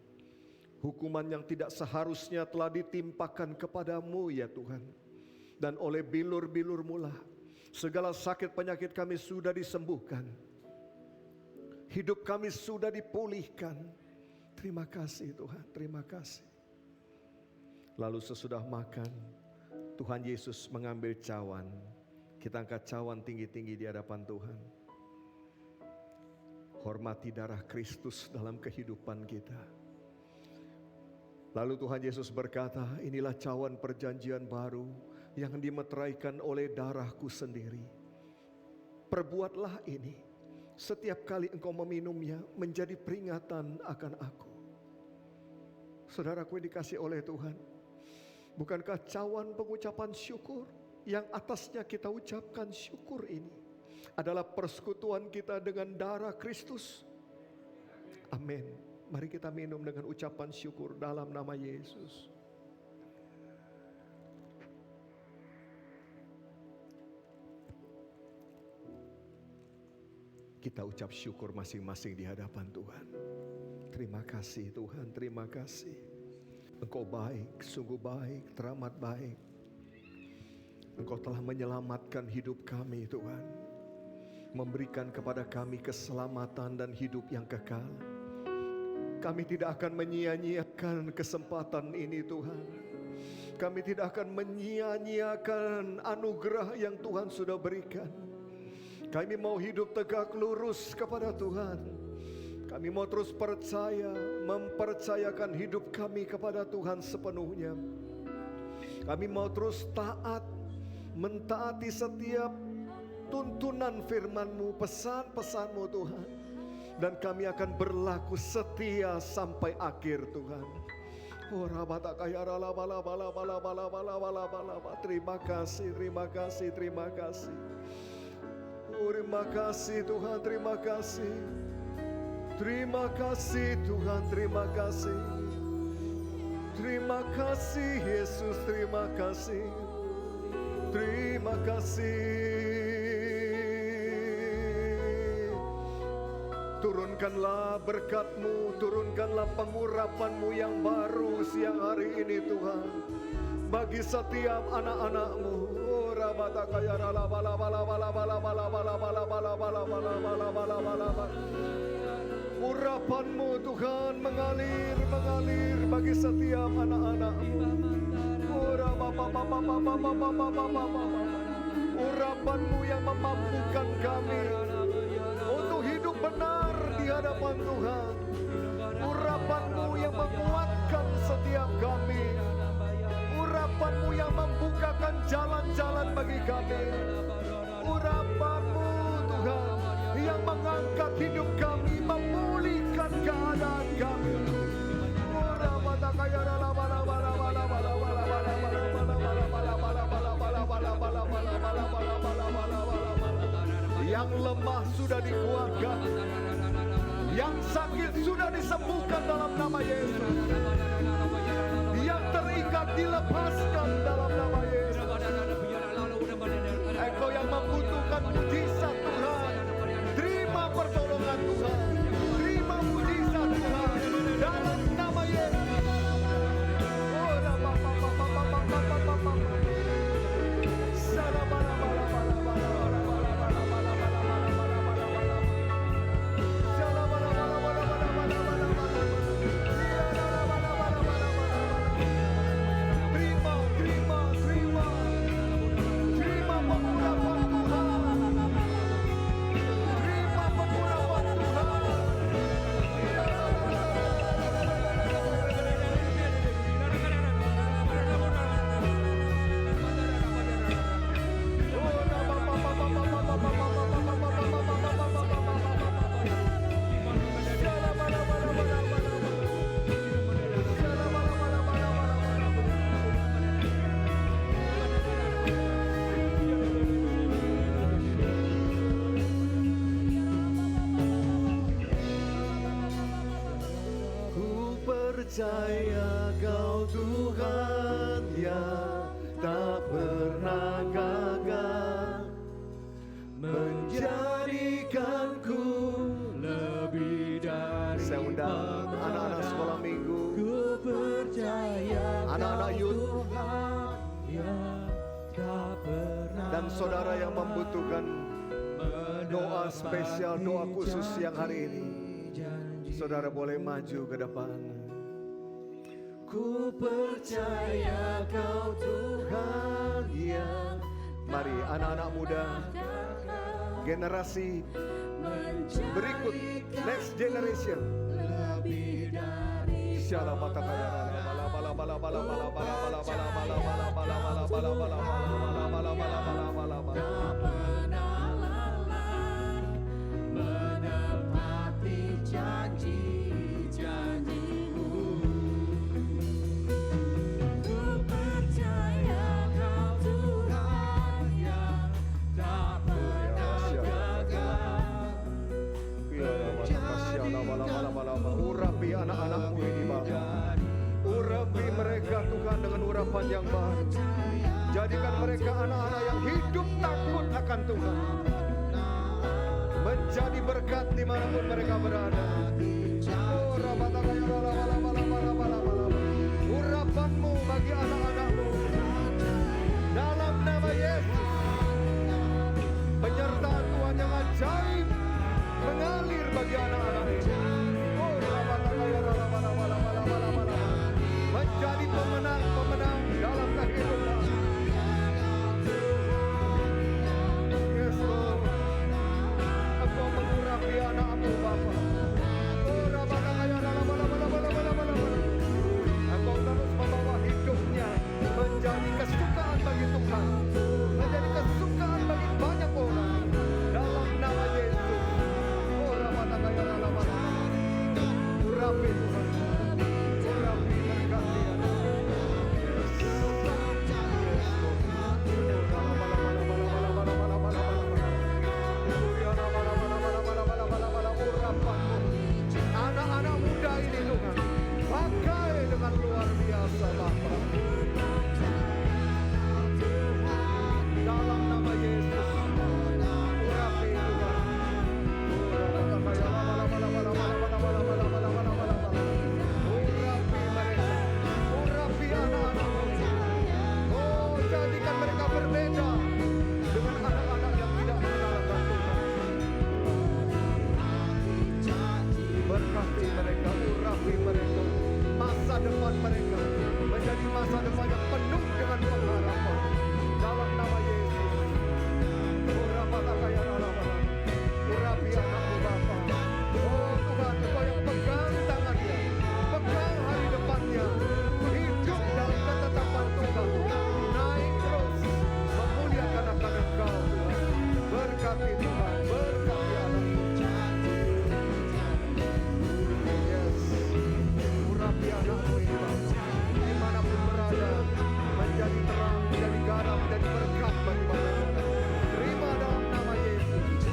Hukuman yang tidak seharusnya telah ditimpakan kepadamu ya Tuhan. Dan oleh bilur-bilur-Mu lah segala sakit penyakit kami sudah disembuhkan. Hidup kami sudah dipulihkan. Terima kasih Tuhan, terima kasih. Lalu sesudah makan, Tuhan Yesus mengambil cawan. Kita angkat cawan tinggi-tinggi di hadapan Tuhan. Hormati darah Kristus dalam kehidupan kita. Lalu Tuhan Yesus berkata, inilah cawan perjanjian baru yang dimeteraikan oleh darahku sendiri. Perbuatlah ini setiap kali engkau meminumnya menjadi peringatan akan aku. Saudaraku yang dikasih oleh Tuhan, bukankah cawan pengucapan syukur yang atasnya kita ucapkan syukur ini adalah persekutuan kita dengan darah Kristus? Amin. Mari kita minum dengan ucapan syukur dalam nama Yesus. Kita ucap syukur masing-masing di hadapan Tuhan. Terima kasih Tuhan, terima kasih. Engkau baik, sungguh baik, teramat baik. Engkau telah menyelamatkan hidup kami Tuhan. Memberikan kepada kami keselamatan dan hidup yang kekal. Kami tidak akan menyia-nyiakan kesempatan ini Tuhan. Kami tidak akan menyia-nyiakan anugerah yang Tuhan sudah berikan. Kami mau hidup tegak lurus kepada Tuhan. Kami mau terus percaya, mempercayakan hidup kami kepada Tuhan sepenuhnya. Kami mau terus taat, mentaati setiap tuntunan firman-Mu, pesan-pesan-Mu Tuhan. Dan kami akan berlaku setia sampai akhir Tuhan. Terima kasih, terima kasih, terima kasih. Terima kasih Tuhan, terima kasih. Terima kasih Tuhan, terima kasih. Terima kasih Yesus, terima kasih. Terima kasih. Turunkanlah berkat-Mu, turunkanlah pengurapan-Mu yang baru siang hari ini Tuhan. Bagi setiap anak-anak-Mu. Urapan-Mu Tuhan mengalir bagi setiap anak-anak-Mu. Urapan-Mu yang memampukan kami untuk hidup benar di hadapan Tuhan. Urapan-Mu yang menguatkan setiap kami. Urapan-Mu yang membukakan jalan-jalan bagi kami. Urapan-Mu Tuhan yang mengangkat hidup kami, memulihkan keadaan kami. Yang lemah sudah dikuatkan, yang sakit sudah disembuhkan dalam nama Yesus, yang terikat dilepaskan dalam nama Yesus. Engkau yang membutuhkan mujizat Tuhan, terima pertolongan Tuhan, terima mujizat Tuhan dalam nama Yesus. Percaya Kau Tuhan yang tak pernah gagal, menjadikanku lebih dari. Saya undang anak-anak sekolah minggu, ku percaya anak-anak youth yang tak pernah, dan saudara yang membutuhkan doa spesial, doa khusus yang hari ini, saudara boleh maju ke depan. Ku percaya Kau Tuhan yang. Mari anak-anak muda, generasi berikut, next generation. Menepati janji-janji-Mu. Ku percaya Kau Tuhan yang tak pernah gagal, menjadikan urapi anak-anak-Mu ini Bapa. Urapi mereka Tuhan dengan urapan yang baru. Jadikan mereka anak-anak yang hidup takut akan Tuhan, menjadi berkat dimanapun mereka berada. Urapan-Mu bagi anak-anak-Mu dalam nama Yesus. Penyertaan Tuhan yang ajaib mengalir bagi anak-anak ini. Menjadi pemenang-pemenang dalam kehidupan. Yes Lord, Engkau mengurapi anak-Mu Bapa. Engkau terus membawa hidupnya menjadi kesukaan bagi Tuhan, menjadi kesukaan bagi banyak orang dalam nama Yesus. Urapi Tuhan, urapi berkati anak-anak muda ini Tuhan, pakai dengan luar biasa Bapa. Dalam nama Yesus, urapi Tuhan. Urapi mereka, urapi anak-anak-Mu. Oh, jadikan mereka berbeda dengan anak-anak yang tidak mengenalkan Tuhan. Berkati mereka, urapi mereka. Masa depan mereka menjadi masa depan yang penuh dengan pengharapan. Dalam nama Yesus. Urapi anak-Mu Bapa. Oh Tuhan, Engkau yang pegang tangannya, pegang hari depannya, hidup dalam ketetapan Tuhan, naik terus, memuliakan akan Engkau Tuhan. Berkati Tuhan, berkati anak-Mu. Yes, urapi anak-Mu ini Bapa, dimanapun berada, menjadi terang, menjadi garam, menjadi berkat bagi mereka. Terima dalam nama Yesus.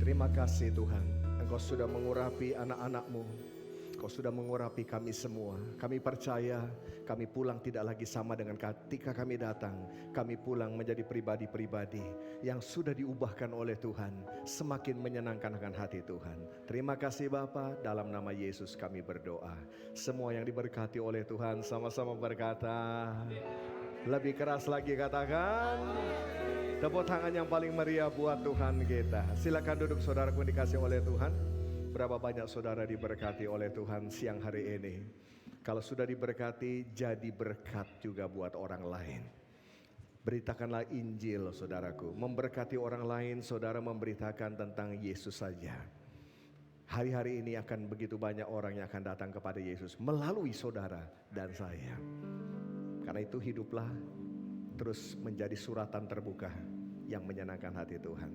Terima kasih Tuhan, Engkau sudah mengurapi anak-anak-Mu. Kau sudah mengurapi kami semua. Kami percaya kami pulang tidak lagi sama dengan ketika kami datang. Kami pulang menjadi pribadi-pribadi yang sudah diubahkan oleh Tuhan, semakin menyenangkan akan hati Tuhan. Terima kasih Bapa, dalam nama Yesus kami berdoa. Semua yang diberkati oleh Tuhan sama-sama berkata, lebih keras lagi katakan, tepuk tangan yang paling meriah buat Tuhan kita. Silakan duduk saudaraku dikasih oleh Tuhan. Berapa banyak saudara diberkati oleh Tuhan siang hari ini? Kalau sudah diberkati, jadi berkat juga buat orang lain. Beritakanlah Injil saudaraku. Memberkati orang lain, saudara memberitakan tentang Yesus saja. Hari-hari ini akan begitu banyak orang yang akan datang kepada Yesus melalui saudara dan saya. Karena itu hiduplah terus menjadi suratan terbuka yang menyenangkan hati Tuhan.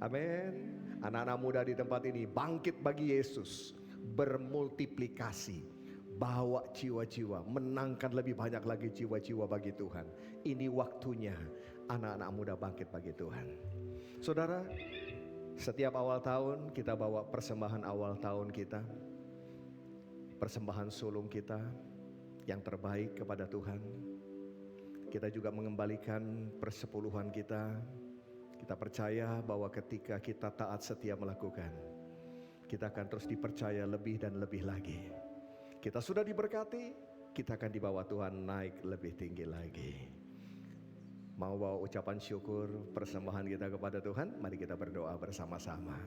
Amin. Anak-anak muda di tempat ini bangkit bagi Yesus, bermultiplikasi, bawa jiwa-jiwa, menangkan lebih banyak lagi jiwa-jiwa bagi Tuhan. Ini waktunya anak-anak muda bangkit bagi Tuhan. Saudara, setiap awal tahun kita bawa persembahan awal tahun kita, persembahan sulung kita yang terbaik kepada Tuhan. Kita juga mengembalikan persepuluhan kita. Kita percaya bahwa ketika kita taat setia melakukan, kita akan terus dipercaya lebih dan lebih lagi. Kita sudah diberkati, kita akan dibawa Tuhan naik lebih tinggi lagi. Mau bawa ucapan syukur persembahan kita kepada Tuhan? Mari kita berdoa bersama-sama.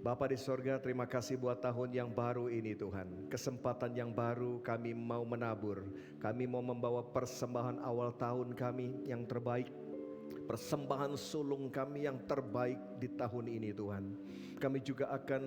Bapa di sorga, terima kasih buat tahun yang baru ini Tuhan. Kesempatan yang baru kami mau menabur. Kami mau membawa persembahan awal tahun kami yang terbaik. Persembahan sulung kami yang terbaik di tahun ini Tuhan. Kami juga akan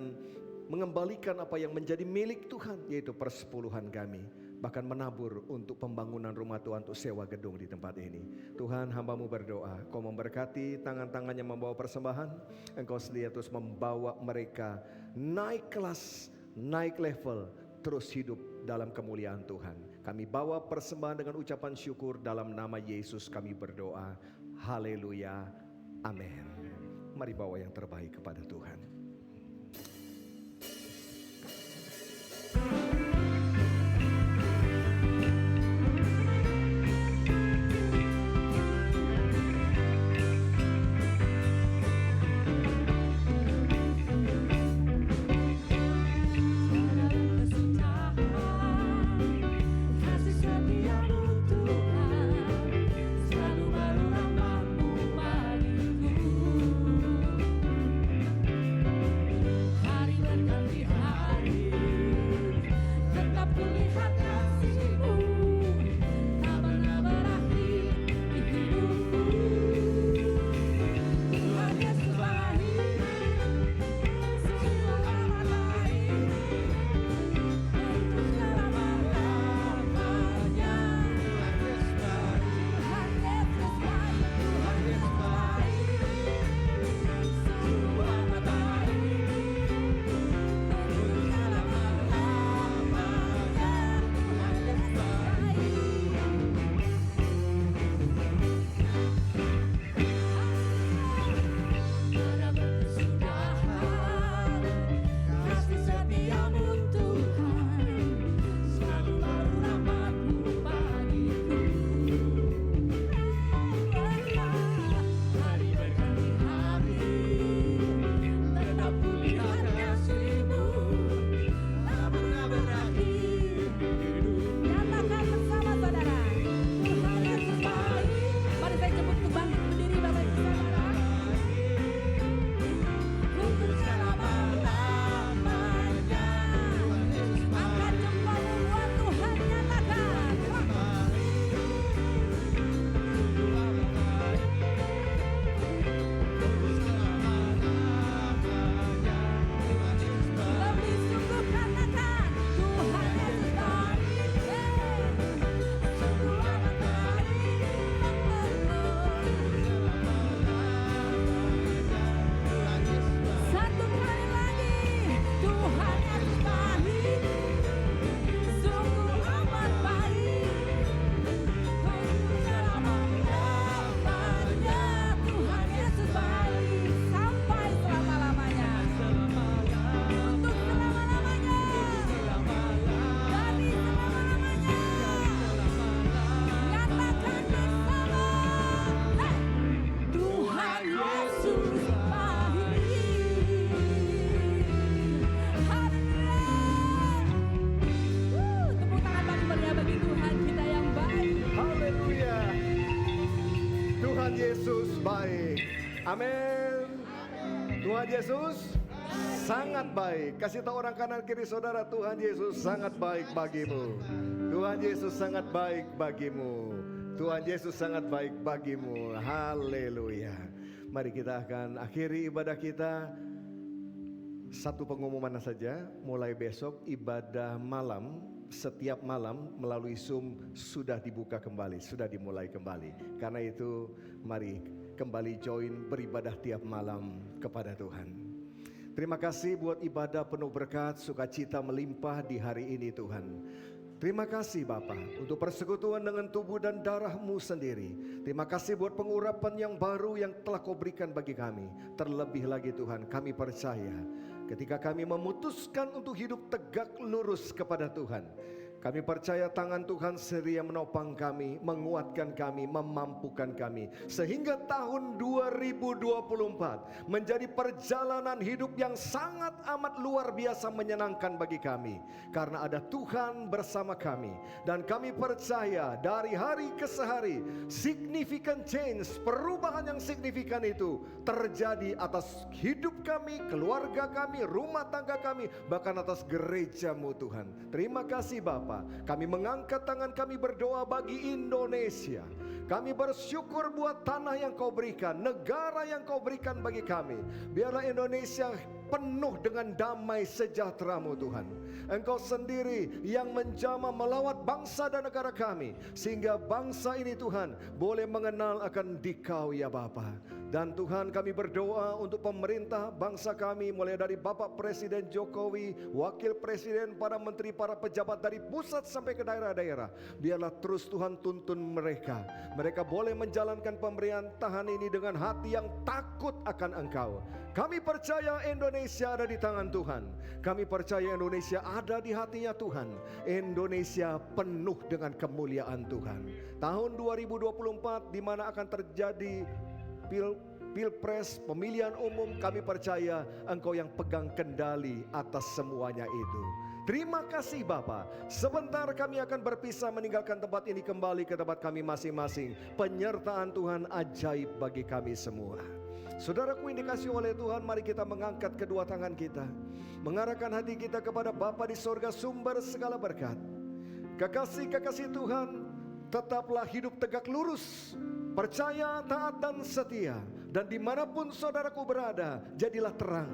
mengembalikan apa yang menjadi milik Tuhan, yaitu persepuluhan kami. Bahkan menabur untuk pembangunan rumah Tuhan, untuk sewa gedung di tempat ini. Tuhan, hamba-Mu berdoa, Kau memberkati tangan-tangan yang membawa persembahan. Engkau sedia terus membawa mereka naik kelas, naik level, terus hidup dalam kemuliaan Tuhan. Kami bawa persembahan dengan ucapan syukur, dalam nama Yesus kami berdoa. Haleluya, amin. Mari bawa yang terbaik kepada Tuhan. Kasih setiamu Tuhan, selalu baru namamu bagiku. Yesus baik. Amin. Tuhan Yesus sangat baik. Kasih tahu orang kanan kiri saudara, Tuhan Yesus sangat baik bagimu. Tuhan Yesus sangat baik bagimu. Tuhan Yesus sangat baik bagimu. Haleluya. Mari kita akan akhiri ibadah kita. Satu pengumuman saja, mulai besok ibadah malam setiap malam melalui Zoom sudah dibuka kembali, sudah dimulai kembali. Karena itu mari kembali join beribadah tiap malam kepada Tuhan. Terima kasih buat ibadah penuh berkat, sukacita melimpah di hari ini Tuhan. Terima kasih Bapa untuk persekutuan dengan tubuh dan darah-Mu sendiri. Terima kasih buat pengurapan yang baru yang telah Kau berikan bagi kami. Terlebih lagi Tuhan, kami percaya ketika kami memutuskan untuk hidup tegak lurus kepada Tuhan, kami percaya tangan Tuhan setia menopang kami, menguatkan kami, memampukan kami. Sehingga tahun 2024 menjadi perjalanan hidup yang sangat amat luar biasa menyenangkan bagi kami. Karena ada Tuhan bersama kami. Dan kami percaya dari hari ke hari, significant change, perubahan yang signifikan itu terjadi atas hidup kami, keluarga kami, rumah tangga kami, bahkan atas gereja-Mu Tuhan. Terima kasih Bapa. Kami mengangkat tangan kami berdoa bagi Indonesia. Kami bersyukur buat tanah yang Kau berikan, negara yang Kau berikan bagi kami. Biarlah Indonesia penuh dengan damai sejahtera-Mu Tuhan. Engkau sendiri yang menjamah melawat bangsa dan negara kami, sehingga bangsa ini Tuhan boleh mengenal akan Dikau ya Bapa. Dan Tuhan kami berdoa untuk pemerintah bangsa kami, mulai dari Bapak Presiden Jokowi, Wakil Presiden, para menteri, para pejabat dari pusat sampai ke daerah-daerah. Biarlah terus Tuhan tuntun mereka. Mereka boleh menjalankan pemerintahan ini dengan hati yang takut akan Engkau. Kami percaya Indonesia ada di tangan Tuhan. Kami percaya Indonesia ada di hatinya Tuhan. Indonesia penuh dengan kemuliaan Tuhan. Tahun 2024 di mana akan terjadi Pilpres, pemilihan umum, kami percaya Engkau yang pegang kendali atas semuanya itu. Terima kasih Bapa. Sebentar kami akan berpisah meninggalkan tempat ini, kembali ke tempat kami masing-masing. Penyertaan Tuhan ajaib bagi kami semua. Saudaraku yang dikasihi oleh Tuhan, mari kita mengangkat kedua tangan kita, mengarahkan hati kita kepada Bapa di sorga, sumber segala berkat. Kekasih-kekasih Tuhan, tetaplah hidup tegak lurus, percaya, taat dan setia. Dan dimanapun saudaraku berada, jadilah terang,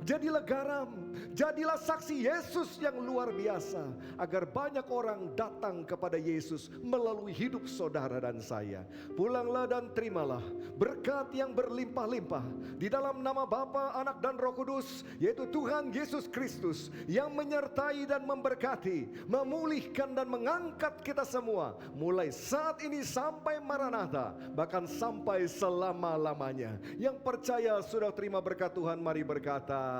jadilah garam, jadilah saksi Yesus yang luar biasa, agar banyak orang datang kepada Yesus melalui hidup saudara dan saya. Pulanglah dan terimalah berkat yang berlimpah-limpah di dalam nama Bapa, Anak dan Roh Kudus, yaitu Tuhan Yesus Kristus, yang menyertai dan memberkati, memulihkan dan mengangkat kita semua mulai saat ini sampai Maranatha, bahkan sampai selama-lamanya. Yang percaya sudah terima berkat Tuhan, mari berkata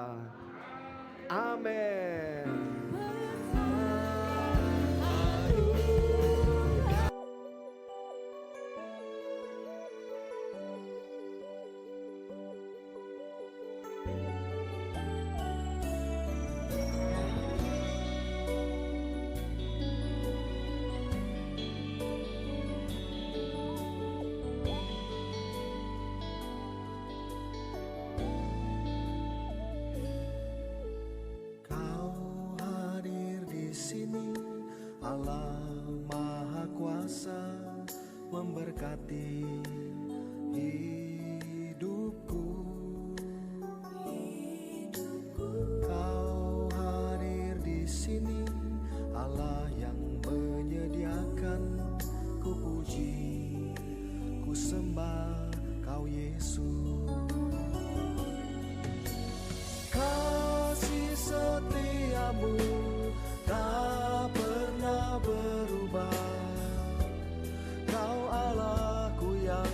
amin. Allah Maha Kuasa memberkati hidupku. Kau hadir di sini, Allah yang menyediakan. Ku puji, ku sembah Kau Yesus. Kasih setiamu tak pernah berubah. Kau Allahku yang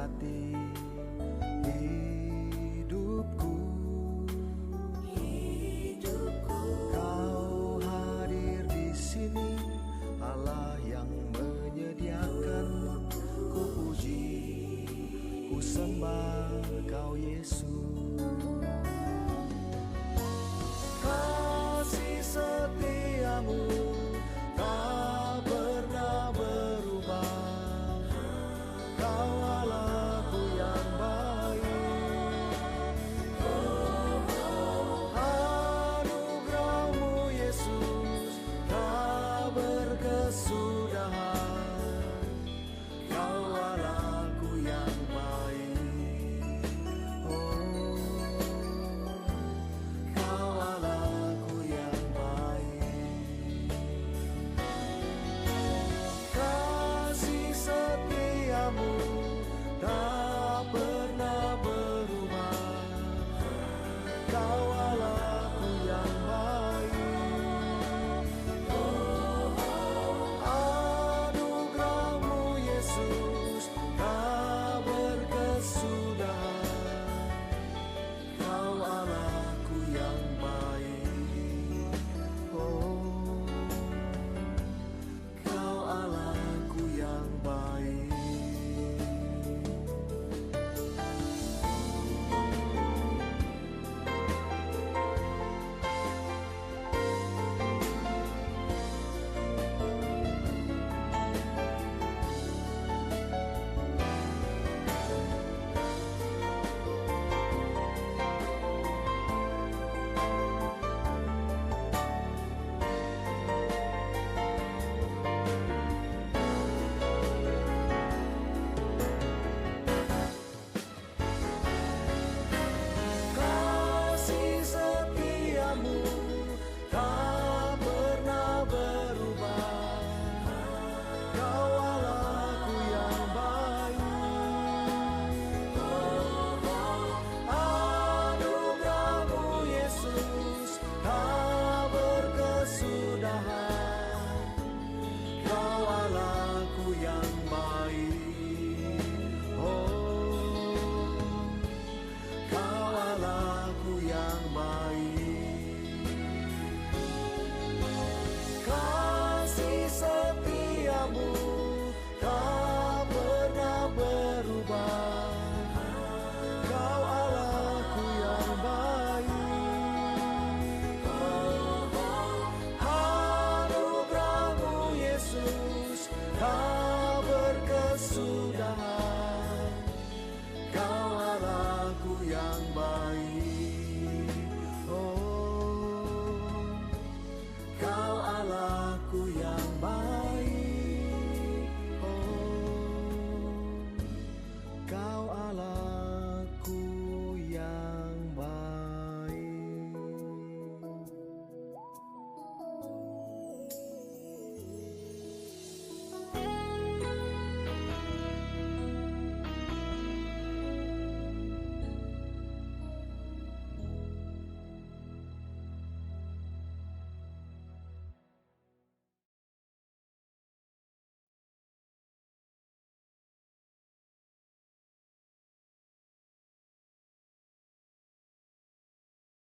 hati